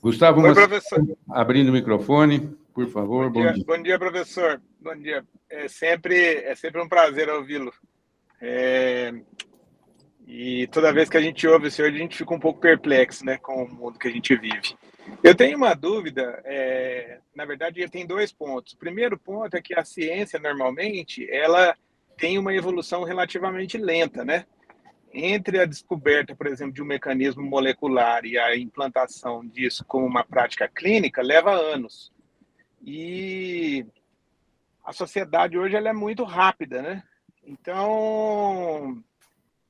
Gustavo Maciel, professor. Abrindo o microfone, por favor. Bom dia. Bom dia, professor. Bom dia. É sempre um prazer ouvi-lo. E toda vez que a gente ouve o senhor, a gente fica um pouco perplexo, né, com o mundo que a gente vive. Eu tenho uma dúvida, na verdade, tem 2 pontos. O primeiro ponto é que a ciência, normalmente, ela tem uma evolução relativamente lenta, né? Entre a descoberta, por exemplo, de um mecanismo molecular e a implantação disso como uma prática clínica, leva anos. E a sociedade hoje ela é muito rápida, né? Então...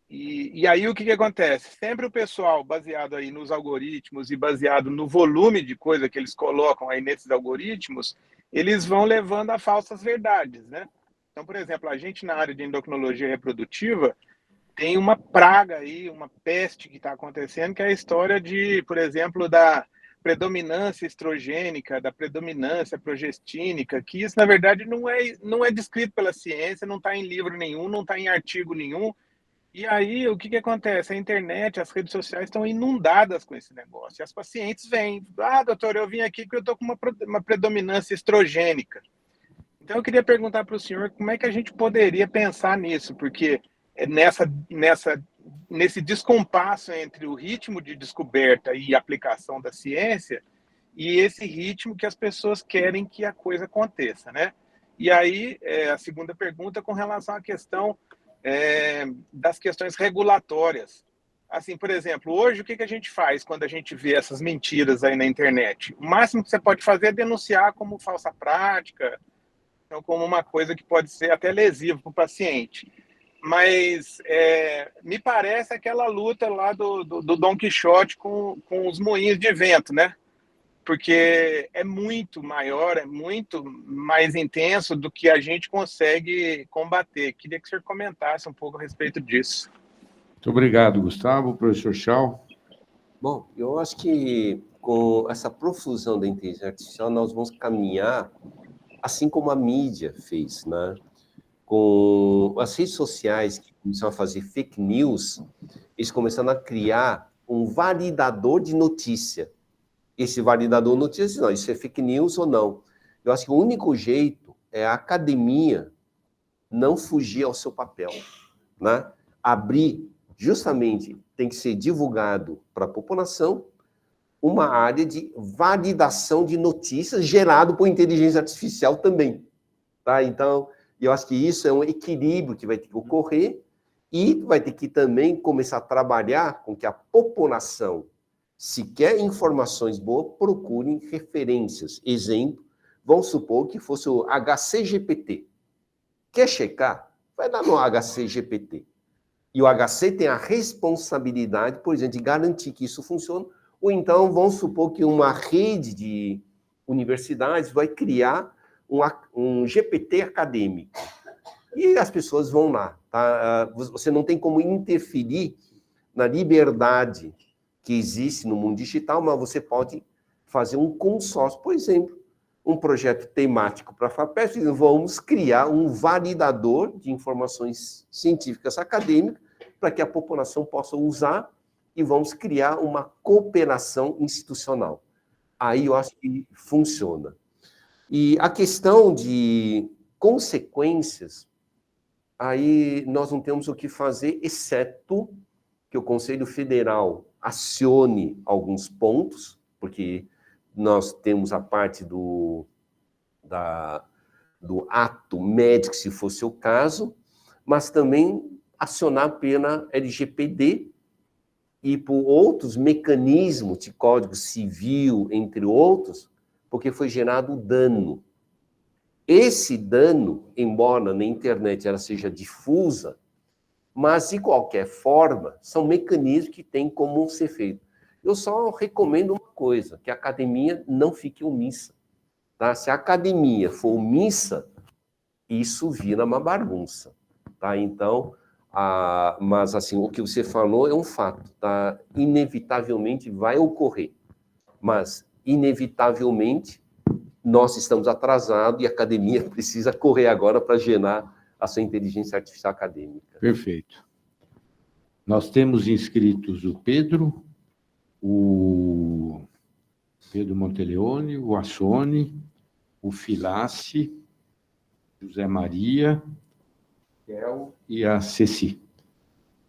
E aí o que acontece? Sempre o pessoal, baseado aí nos algoritmos e baseado no volume de coisa que eles colocam aí nesses algoritmos, eles vão levando a falsas verdades, né? Então, por exemplo, a gente na área de endocrinologia reprodutiva tem uma praga aí, uma peste que está acontecendo, que é a história de, por exemplo, da predominância estrogênica, da predominância progestínica, que isso, na verdade, não é descrito pela ciência, não está em livro nenhum, não está em artigo nenhum. E aí, o que acontece? A internet, as redes sociais estão inundadas com esse negócio. E as pacientes vêm, doutor, eu vim aqui porque eu estou com uma predominância estrogênica. Então, eu queria perguntar para o senhor como é que a gente poderia pensar nisso, porque nesse descompasso entre o ritmo de descoberta e aplicação da ciência e esse ritmo que as pessoas querem que a coisa aconteça, né? E aí, a segunda pergunta com relação à questão das questões regulatórias. Assim, por exemplo, hoje o que a gente faz quando a gente vê essas mentiras aí na internet? O máximo que você pode fazer é denunciar como falsa prática, então como uma coisa que pode ser até lesiva para o paciente. Mas me parece aquela luta lá do Dom Quixote com os moinhos de vento, né? Porque é muito maior, é muito mais intenso do que a gente consegue combater. Queria que o senhor comentasse um pouco a respeito disso. Muito obrigado, Gustavo. Professor Chau. Bom, eu acho que com essa profusão da inteligência artificial, nós vamos caminhar assim como a mídia fez, né? Com as redes sociais que começaram a fazer fake news, eles começaram a criar um validador de notícia. Esse validador de notícia, não, isso é fake news ou não. Eu acho que o único jeito é a academia não fugir ao seu papel, né? Abrir, justamente, tem que ser divulgado para a população uma área de validação de notícias gerado por inteligência artificial também, tá? Então, eu acho que isso é um equilíbrio que vai ter que ocorrer e vai ter que também começar a trabalhar com que a população, se quer informações boas, procurem referências. Exemplo, vamos supor que fosse o HCGPT. Quer checar? Vai lá no HCGPT. E o HC tem a responsabilidade, por exemplo, de garantir que isso funcione. Ou então, vamos supor que uma rede de universidades vai criar um GPT acadêmico. E as pessoas vão lá. Tá? Você não tem como interferir na liberdade que existe no mundo digital, mas você pode fazer um consórcio, por exemplo, um projeto temático para a FAPESP, vamos criar um validador de informações científicas acadêmicas para que a população possa usar e vamos criar uma cooperação institucional. Aí eu acho que funciona. E a questão de consequências, aí nós não temos o que fazer, exceto que o Conselho Federal acione alguns pontos, porque nós temos a parte do ato médico, se fosse o caso, mas também acionar pela LGPD e por outros mecanismos de Código Civil, entre outros, porque foi gerado dano. Esse dano, embora na internet ela seja difusa, mas, de qualquer forma, são mecanismos que têm como ser feito. Eu só recomendo uma coisa, que a academia não fique omissa. Tá? Se a academia for omissa, isso vira uma bagunça. Tá? Então, mas assim, o que você falou é um fato. Tá? Inevitavelmente vai ocorrer. Mas, inevitavelmente, nós estamos atrasados e a academia precisa correr agora para gerar a sua inteligência artificial acadêmica. Perfeito. Nós temos inscritos o Pedro Monteleone, o Assone, o Filace, José Maria, e a Ceci.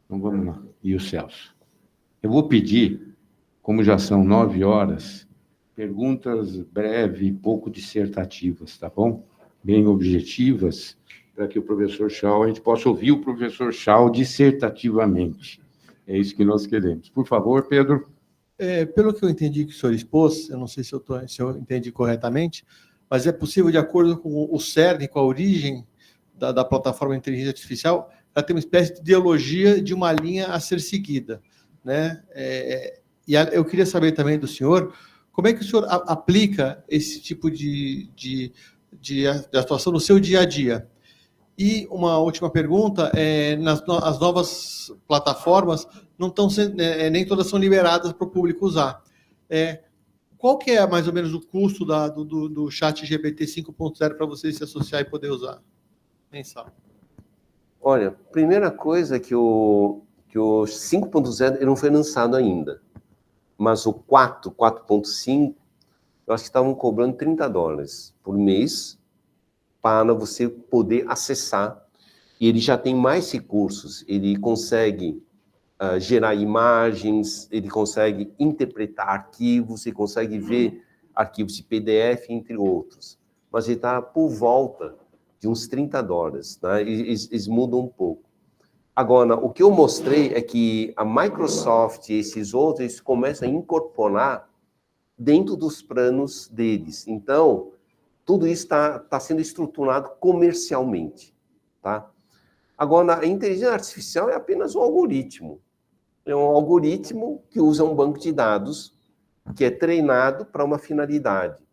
Então, vamos lá. E o Celso. Eu vou pedir, como já são 9 horas, perguntas breves, pouco dissertativas, tá bom? Bem objetivas, para que o professor Schau, a gente possa ouvir o professor Schau dissertativamente. É isso que nós queremos. Por favor, Pedro. Pelo que eu entendi que o senhor expôs, eu não sei se eu entendi corretamente, mas é possível, de acordo com o CERN, com a origem da plataforma de inteligência artificial, ela tem uma espécie de ideologia de uma linha a ser seguida, né? E eu queria saber também do senhor, como é que o senhor aplica esse tipo de atuação no seu dia a dia? E uma última pergunta, as novas plataformas não estão sendo, nem todas são liberadas para o público usar. Qual que é mais ou menos o custo do chat GPT 5.0 para você se associar e poder usar? Mensal. Olha, primeira coisa é que o 5.0 ele não foi lançado ainda, mas o 4.5, eu acho que estavam cobrando $30 por mês para você poder acessar. E ele já tem mais recursos, ele consegue gerar imagens, ele consegue interpretar arquivos, ele consegue ver arquivos de PDF, entre outros. Mas ele está por volta de uns $30, tá? Eles mudam um pouco. Agora, o que eu mostrei é que a Microsoft e esses outros, eles começam a incorporar dentro dos planos deles. Então, tudo isso está sendo estruturado comercialmente, tá? Agora, a inteligência artificial é apenas um algoritmo. É um algoritmo que usa um banco de dados que é treinado para uma finalidade.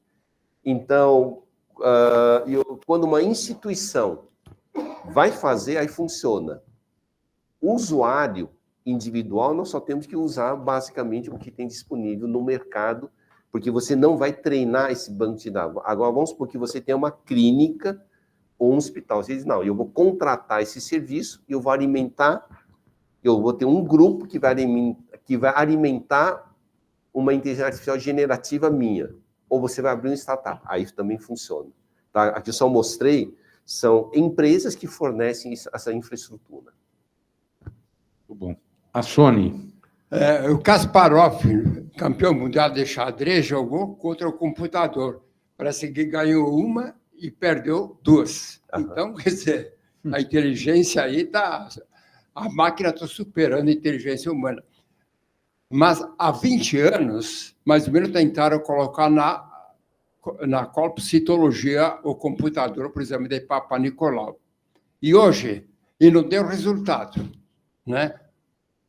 Então, quando uma instituição vai fazer, aí funciona. O usuário individual, nós só temos que usar basicamente o que tem disponível no mercado, porque você não vai treinar esse banco de dados. Agora, vamos supor que você tem uma clínica ou um hospital. Você diz, não, eu vou contratar esse serviço e eu vou alimentar, eu vou ter um grupo que vai alimentar uma inteligência artificial generativa minha. Ou você vai abrir uma startup. Aí também funciona. Tá? Aqui eu só mostrei, são empresas que fornecem essa infraestrutura. Muito bom. A Sony. O Kasparov, campeão mundial de xadrez, jogou contra o computador. Parece que ganhou uma e perdeu 2. Então, quer dizer, a inteligência aí está... A máquina está superando a inteligência humana. Mas há 20 anos, mais ou menos, tentaram colocar na colpocitologia o computador, por exemplo, de Papa Nicolau. E hoje, não deu resultado, né?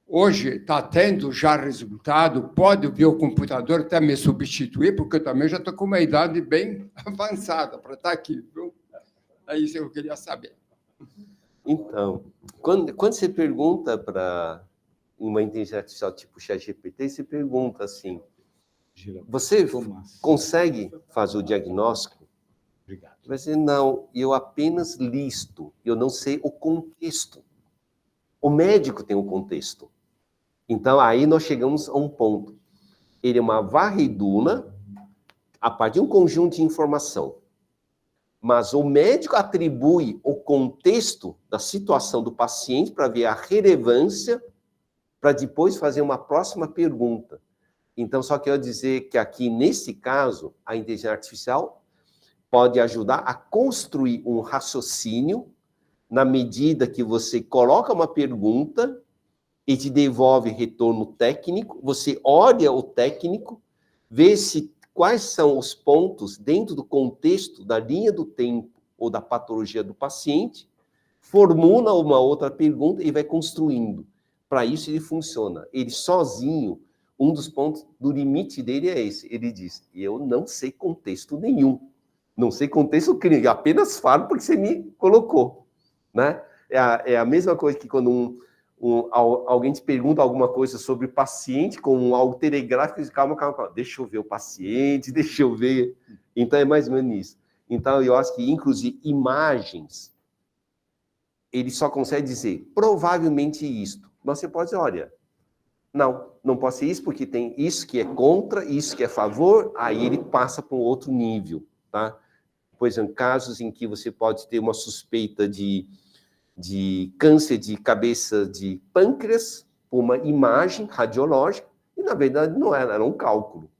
Hoje está tendo já resultado, pode vir o computador até me substituir, porque eu também já estou com uma idade bem avançada para estar aqui, viu? É isso que eu queria saber. Então, quando você pergunta para uma inteligência artificial tipo ChatGPT, você pergunta assim, você consegue fazer o diagnóstico? Obrigado. Vai dizer, não, eu apenas listo, eu não sei o contexto. O médico tem o contexto. Então, aí nós chegamos a um ponto. Ele é uma varredura a partir de um conjunto de informação. Mas o médico atribui o contexto da situação do paciente para ver a relevância, para depois fazer uma próxima pergunta. Então, só quero dizer que aqui, nesse caso, a inteligência artificial pode ajudar a construir um raciocínio na medida que você coloca uma pergunta e te devolve retorno técnico, você olha o técnico, vê quais são os pontos dentro do contexto da linha do tempo ou da patologia do paciente, formula uma outra pergunta e vai construindo. Para isso ele funciona. Ele sozinho, um dos pontos do limite dele é esse. Ele diz, eu não sei contexto nenhum. Não sei contexto clínico, apenas falo porque você me colocou. Né? É a mesma coisa que quando alguém te pergunta alguma coisa sobre o paciente com algo telegráfico, diz, calma, deixa eu ver o paciente, deixa eu ver. Então, é mais ou menos isso. Então, eu acho que, inclusive, imagens, ele só consegue dizer, provavelmente isto. Mas você pode dizer, olha, não pode ser isso, porque tem isso que é contra, isso que é a favor, aí ele passa para um outro nível, tá? Por exemplo, casos em que você pode ter uma suspeita de câncer de cabeça de pâncreas, uma imagem radiológica, e na verdade não era um cálculo,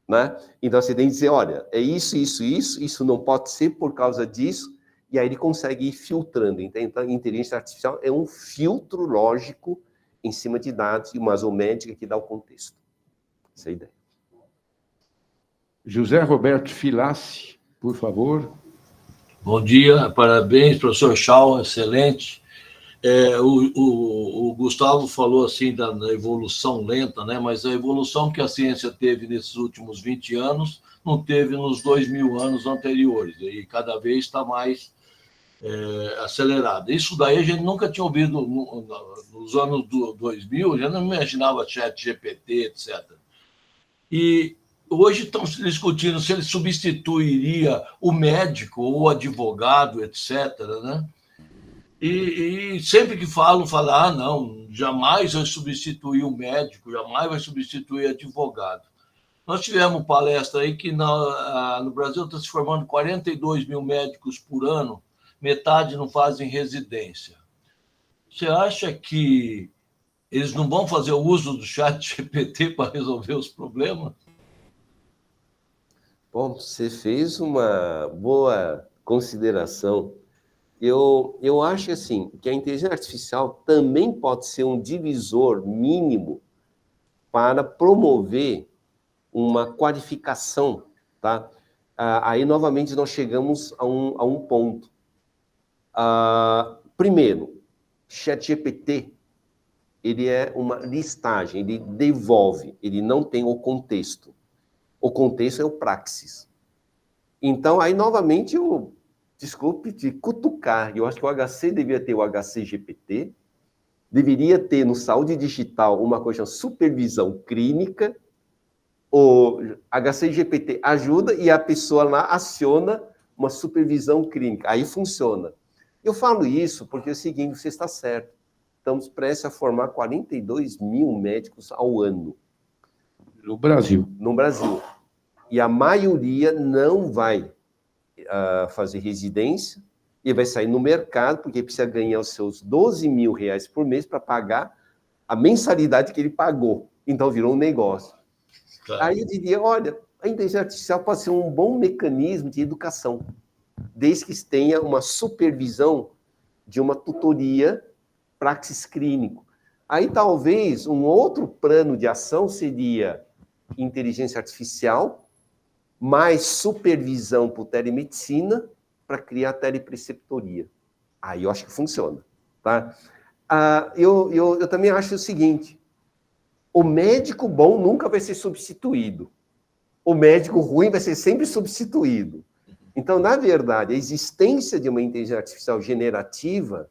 né? Então você tem que dizer, olha, é isso não pode ser por causa disso, e aí ele consegue ir filtrando. Então a inteligência artificial é um filtro lógico em cima de dados, mas o médico que dá o contexto. Essa é a ideia. José Roberto Filassi, por favor. Bom dia, parabéns, professor Shaw, excelente. O Gustavo falou assim da evolução lenta, né? Mas a evolução que a ciência teve nesses últimos 20 anos não teve nos 2000 anos anteriores, e cada vez está mais acelerada. Isso daí a gente nunca tinha ouvido nos anos 2000, já não imaginava ChatGPT, etc. E hoje estão se discutindo se ele substituiria o médico ou o advogado, etc., né? E sempre que falam, não, jamais vai substituir o médico, jamais vai substituir o advogado. Nós tivemos palestra aí que no Brasil está se formando 42 mil médicos por ano, metade não fazem residência. Você acha que eles não vão fazer o uso do ChatGPT para resolver os problemas? Bom, você fez uma boa consideração. Eu acho assim, que a inteligência artificial também pode ser um divisor mínimo para promover uma qualificação, tá? Aí, novamente, nós chegamos a um ponto. Primeiro, ChatGPT, ele é uma listagem, ele devolve, ele não tem o contexto. O contexto é o praxis. Então, aí, novamente, desculpe te cutucar, eu acho que o HC devia ter o HC-GPT, deveria ter no Saúde Digital uma coisa supervisão clínica, o HC-GPT ajuda e a pessoa lá aciona uma supervisão clínica, aí funciona. Eu falo isso porque é o seguinte, você está certo, estamos prestes a formar 42 mil médicos ao ano. No Brasil. No Brasil. E a maioria não vai fazer residência e vai sair no mercado porque precisa ganhar os seus 12 mil reais por mês para pagar a mensalidade que ele pagou. Então, virou um negócio. Claro. Aí eu diria, olha, a inteligência artificial pode ser um bom mecanismo de educação, desde que tenha uma supervisão de uma tutoria praxis clínico. Aí, talvez, um outro plano de ação seria inteligência artificial, mais supervisão por telemedicina para criar telepreceptoria. Aí eu acho que funciona. Tá? Eu também acho o seguinte, o médico bom nunca vai ser substituído. O médico ruim vai ser sempre substituído. Então, na verdade, a existência de uma inteligência artificial generativa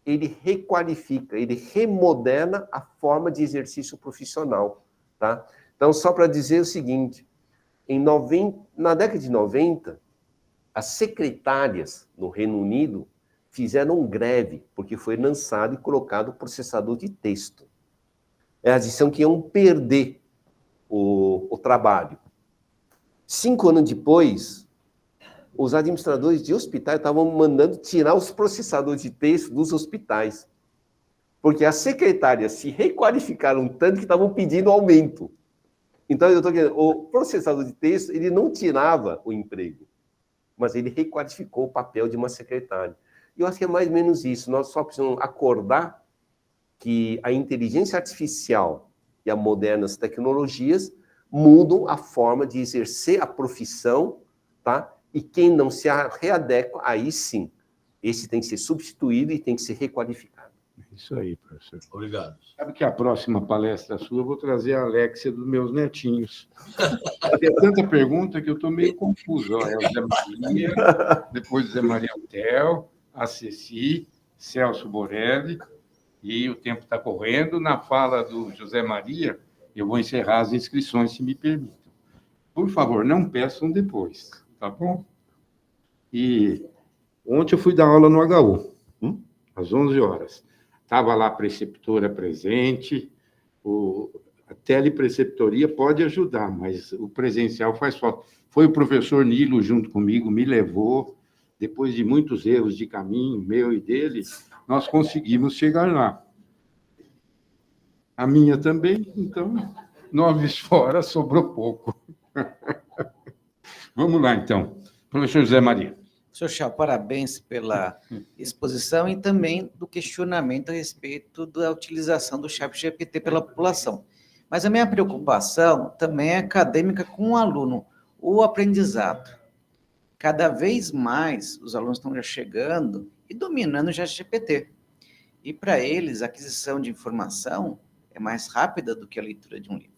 ele requalifica, ele remoderna a forma de exercício profissional, tá? Então, só para dizer o seguinte, na década de 90, as secretárias no Reino Unido fizeram greve, porque foi lançado e colocado o processador de texto. Elas disseram que iam perder o trabalho. 5 anos depois, os administradores de hospitais estavam mandando tirar os processadores de texto dos hospitais, porque as secretárias se requalificaram tanto que estavam pedindo aumento. Então, eu estou dizendo, o processador de texto, ele não tirava o emprego, mas ele requalificou o papel de uma secretária. E eu acho que é mais ou menos isso. Nós só precisamos acordar que a inteligência artificial e as modernas tecnologias mudam a forma de exercer a profissão, tá? E quem não se readequa, aí sim, esse tem que ser substituído e tem que ser requalificado. Isso aí, professor. Obrigado. Sabe que a próxima palestra sua eu vou trazer a Alexia dos meus netinhos. Tem tanta pergunta que eu estou meio confuso. Ó, é o Zé Maria, depois o Zé Maria Altel, a Ceci, Celso Borelli, e o tempo está correndo. Na fala do José Maria, eu vou encerrar as inscrições, se me permitem. Por favor, não peçam depois, tá bom? E ontem eu fui dar aula no HU, às 11 horas. Estava lá a preceptora presente, a telepreceptoria pode ajudar, mas o presencial faz falta. Foi o professor Nilo junto comigo, me levou, depois de muitos erros de caminho, meu e dele, nós conseguimos chegar lá. A minha também, então, 9 horas, sobrou pouco. Vamos lá, então. Professor José Maria. Professor Chá, parabéns pela exposição e também do questionamento a respeito da utilização do ChatGPT pela população. Mas a minha preocupação também é acadêmica com o aluno, o aprendizado. Cada vez mais os alunos estão já chegando e dominando o ChatGPT. E para eles, a aquisição de informação é mais rápida do que a leitura de um livro.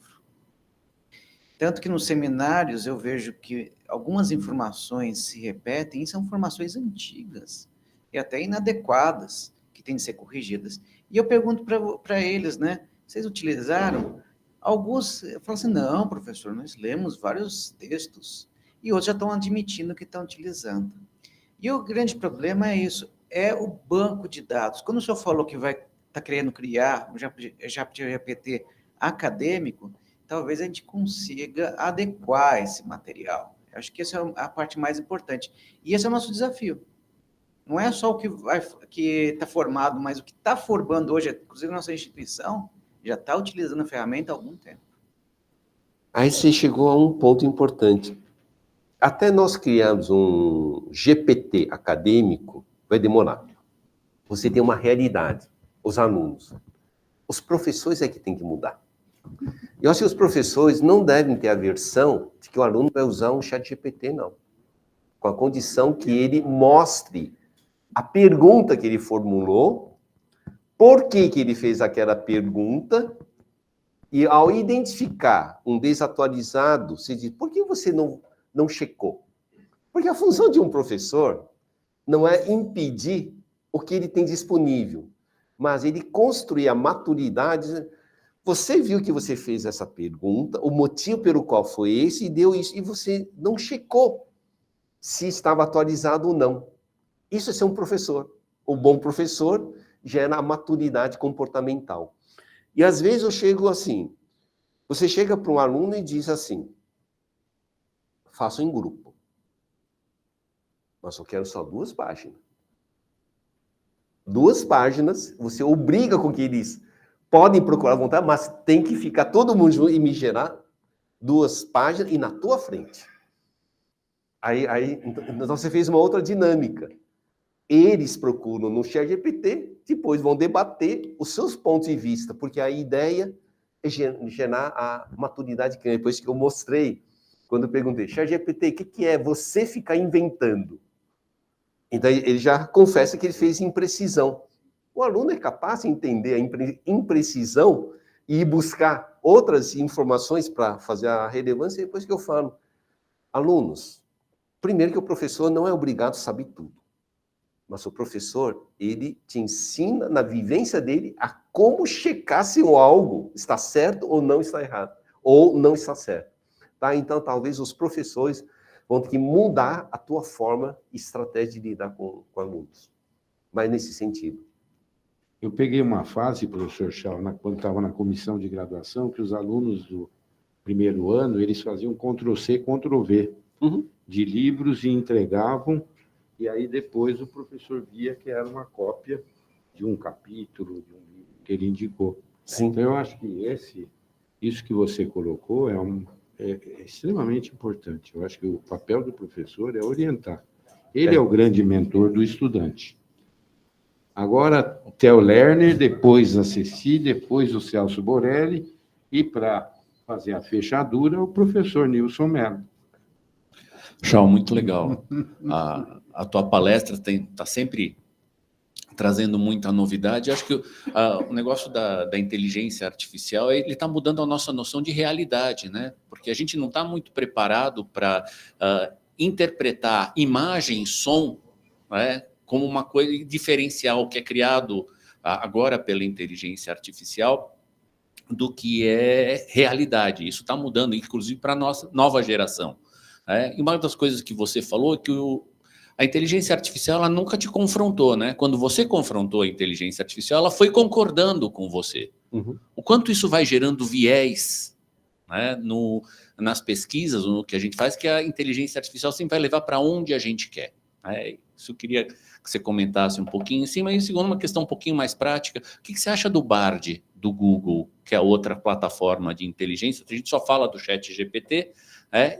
Tanto que nos seminários eu vejo que algumas informações se repetem e são informações antigas e até inadequadas, que têm de ser corrigidas. E eu pergunto para eles, né? Vocês utilizaram? Alguns falam assim, não, professor, nós lemos vários textos. E outros já estão admitindo que estão utilizando. E o grande problema é isso, é o banco de dados. Quando o senhor falou que vai estar querendo criar um GPT acadêmico, talvez a gente consiga adequar esse material. Eu acho que essa é a parte mais importante. E esse é o nosso desafio. Não é só o que está formado, mas o que está formando hoje, inclusive a nossa instituição, já está utilizando a ferramenta há algum tempo. Aí você chegou a um ponto importante. Até nós criarmos um GPT acadêmico, vai demorar. Você tem uma realidade, os alunos. Os professores é que tem que mudar. Eu acho que os professores não devem ter a versão de que o aluno vai usar um ChatGPT, não. Com a condição que ele mostre a pergunta que ele formulou, por que ele fez aquela pergunta, e ao identificar um desatualizado, você diz, por que você não checou? Porque a função de um professor não é impedir o que ele tem disponível, mas ele construir a maturidade. Você viu que você fez essa pergunta, o motivo pelo qual foi esse, e deu isso, e você não checou se estava atualizado ou não. Isso é ser um professor. O bom professor gera a maturidade comportamental. E às vezes eu chego assim, você chega para um aluno e diz assim, faço em grupo, mas eu quero só 2 páginas. 2 páginas, você obriga com que eles podem procurar à vontade, mas tem que ficar todo mundo junto e me gerar 2 páginas e na tua frente. Então você fez uma outra dinâmica. Eles procuram no ChatGPT, depois vão debater os seus pontos de vista, porque a ideia é gerar a maturidade que depois que eu mostrei, quando eu perguntei, ChatGPT, o que é você ficar inventando? Então ele já confessa que ele fez imprecisão. O aluno é capaz de entender a imprecisão e ir buscar outras informações para fazer a relevância, depois que eu falo. Alunos, primeiro que o professor não é obrigado a saber tudo. Mas o professor, ele te ensina na vivência dele a como checar se algo está certo ou não está errado, ou não está certo. Tá? Então, talvez os professores vão ter que mudar a tua forma e estratégia de lidar com alunos. Mas nesse sentido. Eu peguei uma fase, professor Chau, quando estava na comissão de graduação, que os alunos do primeiro ano, eles faziam Ctrl+C, Ctrl+V de livros e entregavam, e aí depois o professor via que era uma cópia de um capítulo, de um livro que ele indicou. Sim. Então, eu acho que isso que você colocou é extremamente importante. Eu acho que o papel do professor é orientar. Ele é o grande mentor do estudante. Agora, o Theo Lerner, depois a Ceci, depois o Celso Borelli, e para fazer a fechadura, o professor Nilson Mello. Chau, muito legal. A tua palestra está sempre trazendo muita novidade. Acho que o negócio da inteligência artificial, ele está mudando a nossa noção de realidade, né? Porque a gente não está muito preparado para interpretar imagem e som, né, como uma coisa diferencial que é criado agora pela inteligência artificial do que é realidade. Isso está mudando, inclusive, para a nossa nova geração. E uma das coisas que você falou é que a inteligência artificial ela nunca te confrontou, né? Quando você confrontou a inteligência artificial, ela foi concordando com você. O quanto isso vai gerando viés, né, nas pesquisas, no que a gente faz, que a inteligência artificial sempre vai levar para onde a gente quer. Isso eu queria que você comentasse um pouquinho em cima. E segundo, uma questão um pouquinho mais prática, o que você acha do Bard, do Google, que é outra plataforma de inteligência? A gente só fala do ChatGPT,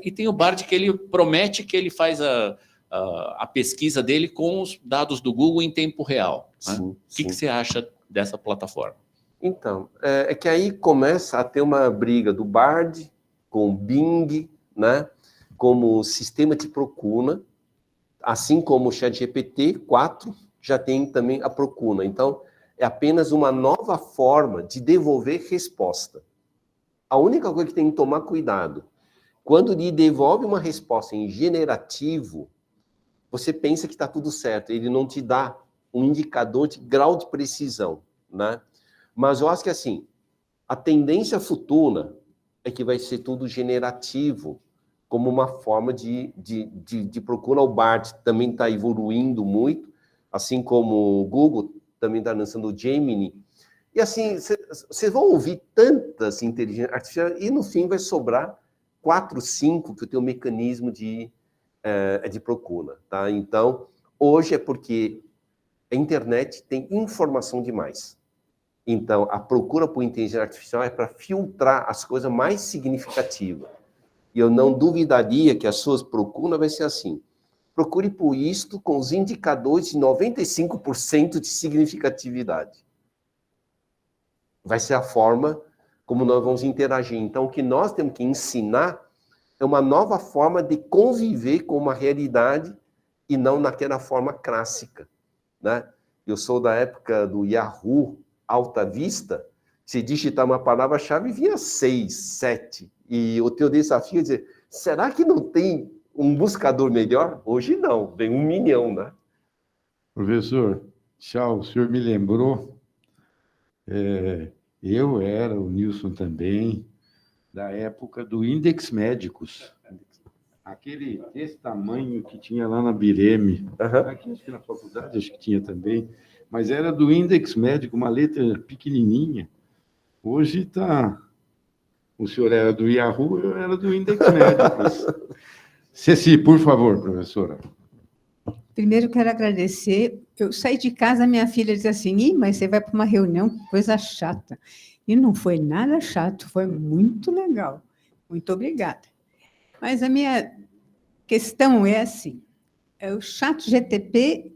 e tem o Bard que ele promete que ele faz a pesquisa dele com os dados do Google em tempo real. Sim, O que você acha dessa plataforma? Então, é que aí começa a ter uma briga do Bard com o Bing, né, como sistema de procura, assim como o ChatGPT 4 já tem também a procura. Então, é apenas uma nova forma de devolver resposta. A única coisa que tem que tomar cuidado, quando lhe devolve uma resposta em generativo, você pensa que está tudo certo, ele não te dá um indicador de grau de precisão, né? Mas eu acho que, assim, a tendência futura é que vai ser tudo generativo, como uma forma de procura. O Bard também está evoluindo muito, assim como o Google também está lançando o Gemini. E, assim, vocês vão ouvir tantas inteligências artificiais e, no fim, vai sobrar 4, 5 que tem um mecanismo de procura, tá? Então, hoje é porque a internet tem informação demais. Então, a procura por inteligência artificial é para filtrar as coisas mais significativas. E eu não duvidaria que as suas procuras vai ser assim. Procure por isto com os indicadores de 95% de significatividade. Vai ser a forma como nós vamos interagir. Então, o que nós temos que ensinar é uma nova forma de conviver com uma realidade e não naquela forma clássica, né? Eu sou da época do Yahoo Alta Vista, se digitar uma palavra-chave, vinha 6, 7. E o teu desafio é dizer, será que não tem um buscador melhor? Hoje não, vem 1 milhão, né? Professor, Chau, o senhor me lembrou, eu era, o Nilson também, da época do Index Médicos. Aquele desse tamanho que tinha lá na Bireme. Aqui, acho que na faculdade, acho que tinha também. Mas era do Index Médico, uma letra pequenininha. Hoje está... O senhor era do Yahoo, eu era do Index Médicos. Ceci, por favor, professora. Primeiro, quero agradecer. Eu saí de casa, minha filha disse assim, mas você vai para uma reunião, coisa chata. E não foi nada chato, foi muito legal. Muito obrigada. Mas a minha questão é assim, o ChatGPT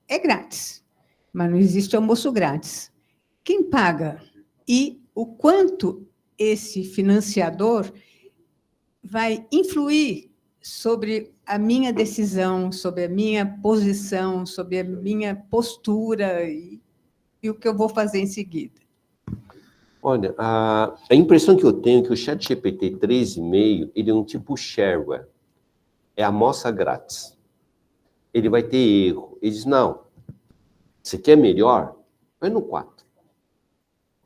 é grátis, mas não existe almoço grátis. Quem paga e o quanto esse financiador vai influir sobre a minha decisão, sobre a minha posição, sobre a minha postura e o que eu vou fazer em seguida. Olha, a impressão que eu tenho é que o ChatGPT 3.5, ele é um tipo shareware. É amostra grátis. ele vai ter erro. Ele diz, não, você quer melhor? Vai no 4.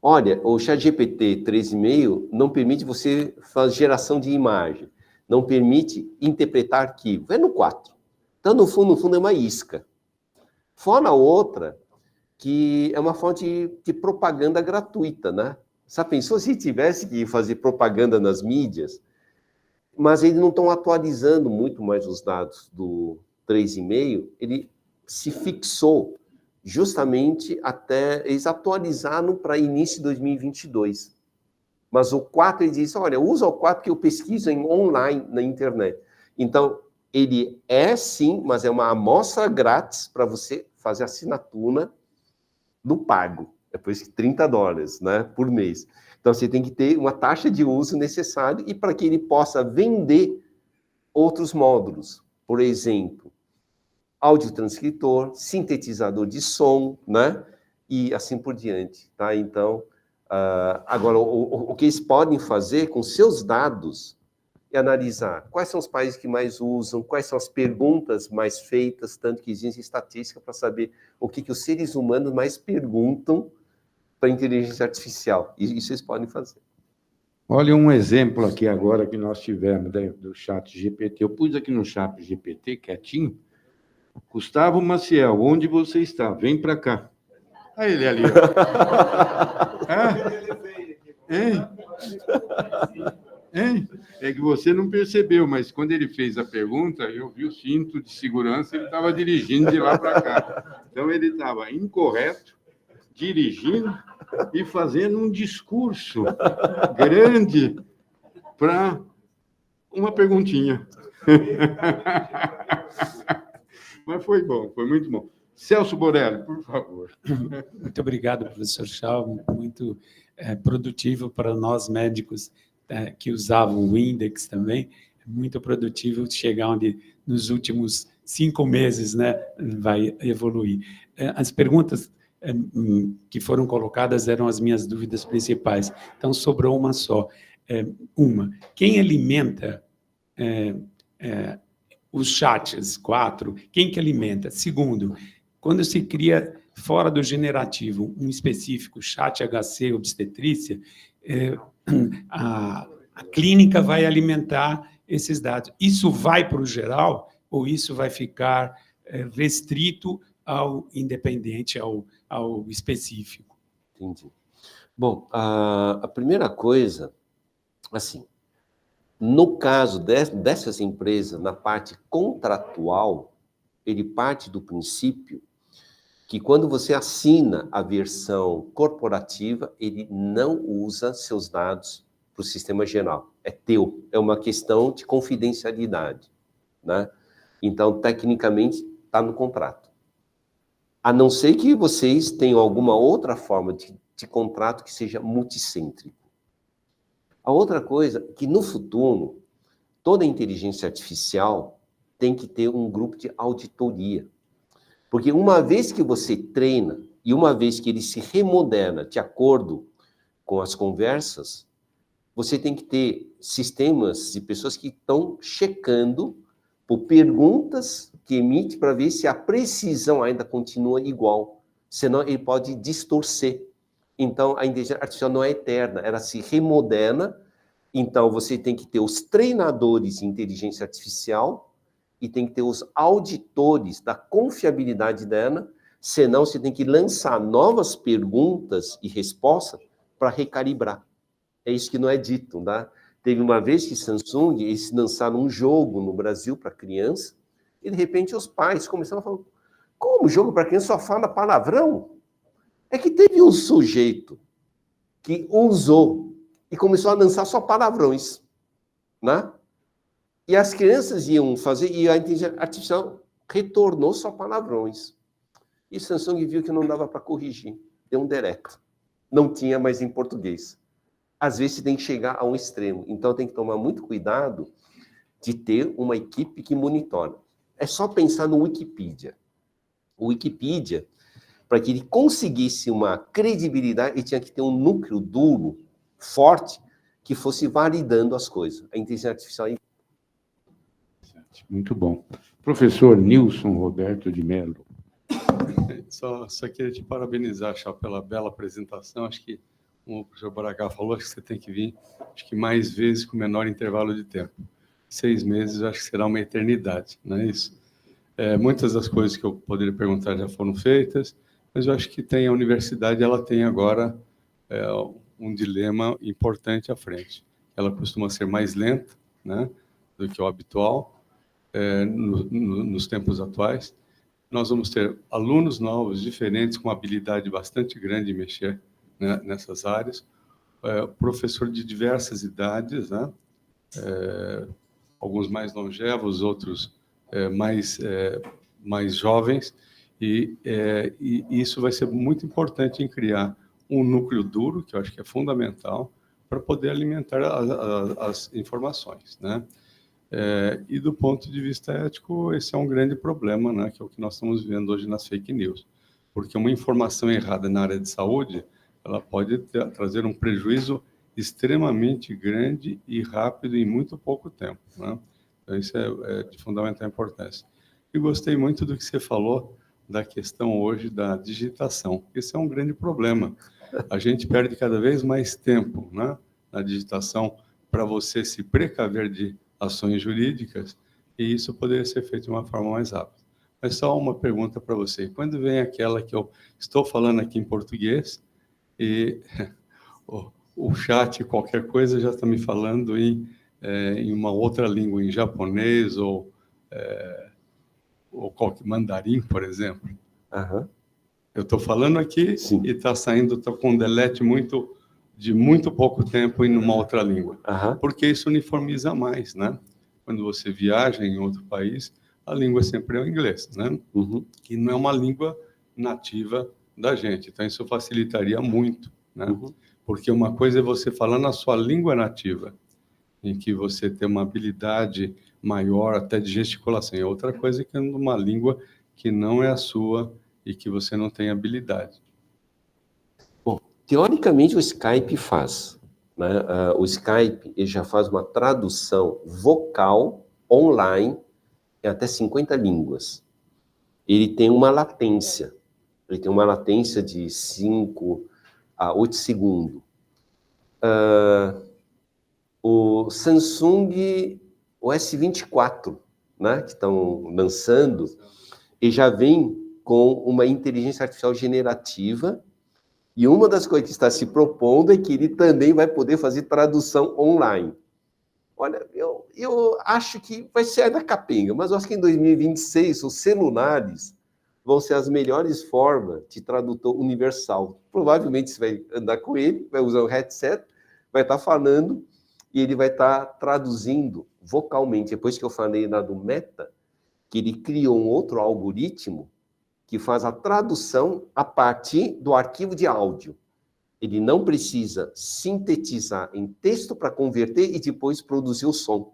Olha, o ChatGPT 3,5 não permite você fazer geração de imagem, não permite interpretar arquivo. Vai no 4. Então, no fundo, é uma isca. Fora a outra, que é uma fonte de propaganda gratuita, né? Você pensou se tivesse que fazer propaganda nas mídias? Mas eles não estão atualizando muito mais os dados do 3,5, ele se fixou justamente até eles atualizaram para início de 2022. Mas o 4, ele diz, olha, usa o 4 que eu pesquiso online na internet. Então, ele é sim, mas é uma amostra grátis para você fazer assinatura no pago. É por isso que $30, né, por mês. Então, você tem que ter uma taxa de uso necessária e para que ele possa vender outros módulos. Por exemplo, audiotranscritor, sintetizador de som, né? E assim por diante, tá? Então, agora, o que eles podem fazer com seus dados é analisar quais são os países que mais usam, quais são as perguntas mais feitas, tanto que existe estatística para saber o que os seres humanos mais perguntam para a inteligência artificial. E isso eles podem fazer. Olha um exemplo aqui agora que nós tivemos do ChatGPT. Eu pus aqui no ChatGPT, quietinho. Gustavo Maciel, onde você está? Vem para cá. Olha ele ali. Hein? É que você não percebeu, mas quando ele fez a pergunta, eu vi o cinto de segurança, ele estava dirigindo de lá para cá. Então, ele estava incorreto, dirigindo e fazendo um discurso grande para uma perguntinha. Mas foi bom, foi muito bom. Celso Borelli, por favor. Muito obrigado, professor Schau. Muito produtivo para nós médicos que usavam o Index também. É muito produtivo chegar onde nos últimos 5 meses, né, vai evoluir. As perguntas que foram colocadas eram as minhas dúvidas principais. Então, sobrou uma só. Quem alimenta os chats 4, quem que alimenta? Segundo, quando se cria fora do generativo um específico chat HC obstetrícia, a clínica vai alimentar esses dados. Isso vai para o geral ou isso vai ficar restrito ao independente, ao específico? Entendi. Bom, a primeira coisa, assim, no caso dessas empresas, na parte contratual, ele parte do princípio que quando você assina a versão corporativa, ele não usa seus dados para o sistema geral. É teu, é uma questão de confidencialidade, né? Então, tecnicamente, está no contrato. A não ser que vocês tenham alguma outra forma de contrato que seja multicêntrico. A outra coisa, que no futuro, toda inteligência artificial tem que ter um grupo de auditoria. Porque uma vez que você treina e uma vez que ele se remoderna de acordo com as conversas, você tem que ter sistemas de pessoas que estão checando por perguntas que emite para ver se a precisão ainda continua igual. Senão ele pode distorcer. Então, a inteligência artificial não é eterna, ela se remoderna. Então, você tem que ter os treinadores de inteligência artificial e tem que ter os auditores da confiabilidade dela, senão você tem que lançar novas perguntas e respostas para recalibrar. É isso que não é dito, tá? Teve uma vez que Samsung, eles lançaram um jogo no Brasil para criança, e de repente os pais começaram a falar, como jogo para criança só fala palavrão? É que teve um sujeito que usou e começou a lançar só palavrões, né? E as crianças iam fazer, e a inteligência artificial retornou só palavrões. E Samsung viu que não dava para corrigir, deu um delete. Não tinha mais em português. Às vezes você tem que chegar a um extremo, então tem que tomar muito cuidado de ter uma equipe que monitora. É só pensar no Wikipedia. O Wikipedia, para que ele conseguisse uma credibilidade, ele tinha que ter um núcleo duro, forte, que fosse validando as coisas. A inteligência artificial... Muito bom. Professor Nilson Roberto de Mello. Só queria te parabenizar, Chá, pela bela apresentação. Acho que, como o professor Baracá falou, acho que você tem que vir, acho que mais vezes com menor intervalo de tempo. 6 meses, acho que será uma eternidade, não é isso? Muitas das coisas que eu poderia perguntar já foram feitas, mas eu acho que a universidade, ela tem agora um dilema importante à frente. Ela costuma ser mais lenta, né, do que o habitual nos tempos atuais. Nós vamos ter alunos novos, diferentes, com habilidade bastante grande em mexer, né, nessas áreas, professor de diversas idades, né, alguns mais longevos, outros mais jovens, e isso vai ser muito importante em criar um núcleo duro, que eu acho que é fundamental, para poder alimentar as informações, né? E do ponto de vista ético, esse é um grande problema, né, que é o que nós estamos vendo hoje nas fake news, porque uma informação errada na área de saúde, ela pode trazer um prejuízo extremamente grande e rápido em muito pouco tempo, né? Então, isso é de fundamental importância. E gostei muito do que você falou da questão hoje da digitação. Esse é um grande problema. A gente perde cada vez mais tempo, né, na digitação para você se precaver de ações jurídicas, e isso poderia ser feito de uma forma mais rápida. Mas só uma pergunta para você. Quando vem aquela que eu estou falando aqui em português e o chat, qualquer coisa, já está me falando em uma outra língua, em japonês ou qualquer mandarim, por exemplo. Aham. Eu estou falando aqui Sim. e está saindo com um delete de muito pouco tempo em uma outra língua. Aham. Porque isso uniformiza mais, né? Quando você viaja em outro país, a língua sempre é o inglês, né? Uhum. Que não é uma língua nativa da gente. Então, isso facilitaria muito, né? Uhum. Porque uma coisa é você falar na sua língua nativa, em que você tem uma habilidade maior até de gesticulação. E outra coisa é que é uma língua que não é a sua e que você não tem habilidade. Bom, teoricamente o Skype faz, né? O Skype ele já faz uma tradução vocal online em até 50 línguas. Ele tem uma latência. Ele tem uma latência de 5 a 8 segundos. O Samsung, o S24, né, que estão lançando, e já vem com uma inteligência artificial generativa, e uma das coisas que está se propondo é que ele também vai poder fazer tradução online. Olha, eu acho que vai ser da capenga, mas eu acho que em 2026 os celulares vão ser as melhores formas de tradutor universal. Provavelmente você vai andar com ele, vai usar o headset, vai estar falando e ele vai estar traduzindo vocalmente. Depois que eu falei lá do Meta, que ele criou um outro algoritmo que faz a tradução a partir do arquivo de áudio. Ele não precisa sintetizar em texto para converter e depois produzir o som.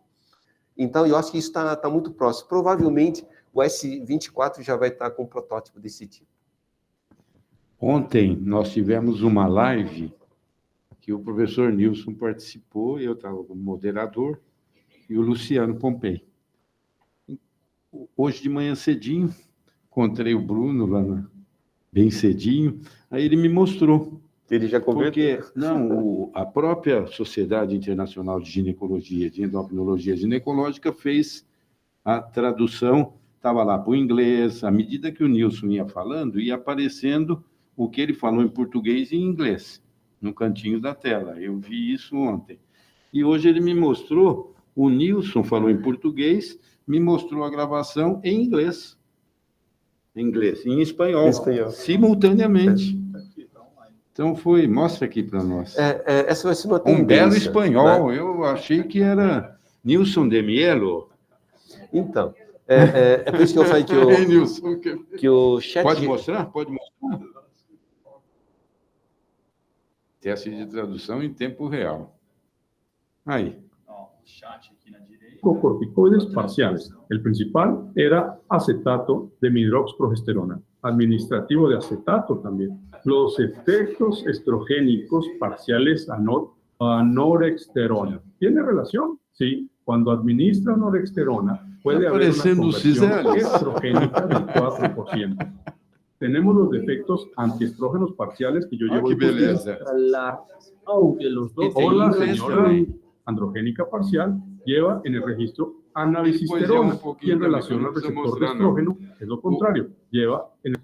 Então, eu acho que isso está muito próximo. Provavelmente, o S24 já vai estar com um protótipo desse tipo. Ontem, nós tivemos uma live que o professor Nilson participou, eu estava como moderador, e o Luciano Pompei. Hoje de manhã cedinho, encontrei o Bruno lá bem cedinho, aí ele me mostrou. Ele já converteu? Porque, não, a própria Sociedade Internacional de Ginecologia, de Endocrinologia Ginecológica, fez a tradução, estava lá para o inglês, à medida que o Nilson ia falando, ia aparecendo o que ele falou em português e em inglês, no cantinho da tela. Eu vi isso ontem. E hoje ele me mostrou, o Nilson falou em português, me mostrou a gravação em inglês. Em inglês, em espanhol, simultaneamente. Então mostra aqui para nós. Essa vai ser uma tendência. Um belo espanhol, né? Eu achei que era Nilson de Mello. Então, é por isso que eu falei que o chat... Pode mostrar? Pode mostrar. Teste de tradução em tempo real. Aí. Corticoides parciales. El principal era acetato de midroxprogesterona, administrativo de acetato también. Los efectos estrogénicos parciales a norexterona. ¿Tiene relación? Sí. Cuando administra norexterona, puede Está haber una parecendo o conversión Ciseles. estrogénica del 4%. Tenemos los defectos antiestrógenos parciales que yo Ah, llevo qué en positivo. belleza. Aunque los dos Y o la inglés señora también. androgénica parcial lleva en el registro Depois eu anabicisterona, um y pouquinho en também, relación não al precisa receptor de mostrar, não. estrógeno es lo contrario, lleva en el...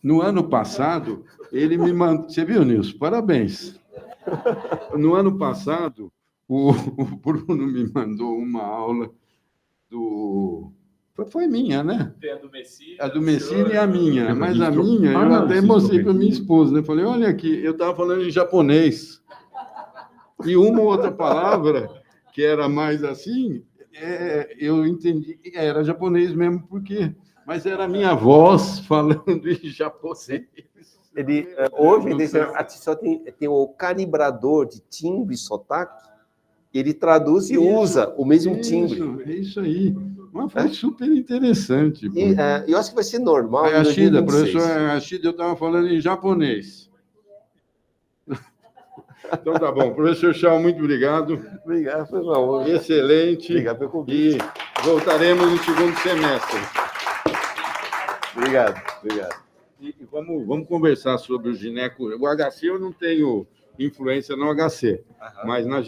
No ano passado, ele me mandou. Você viu, Nilson? Parabéns. No ano passado, o Bruno me mandou uma aula do. Foi minha, né? Tem a do Messina. A do Messina e a minha. Eu Mas a registro minha, eu até análise mostrei para do minha Messina. esposa, né? Falei, olha aqui, eu estava falando em japonês. E uma ou outra palavra que era mais assim, eu entendi, era japonês mesmo, porque. Mas era a minha voz falando em japonês. Ele, hoje, a só tem o calibrador de timbre e sotaque, ele traduz e usa o mesmo timbre. É isso aí. Mas foi super interessante. E eu acho que vai ser normal. A em Ashida, 2026. professor Ashida, eu estava falando em japonês. Então tá bom. Professor Chao, muito obrigado. Obrigado, foi uma honra. Excelente. Obrigado pelo convite. E voltaremos no segundo semestre. Obrigado, obrigado. E vamos conversar sobre o gineco. O HC eu não tenho influência no HC, mas na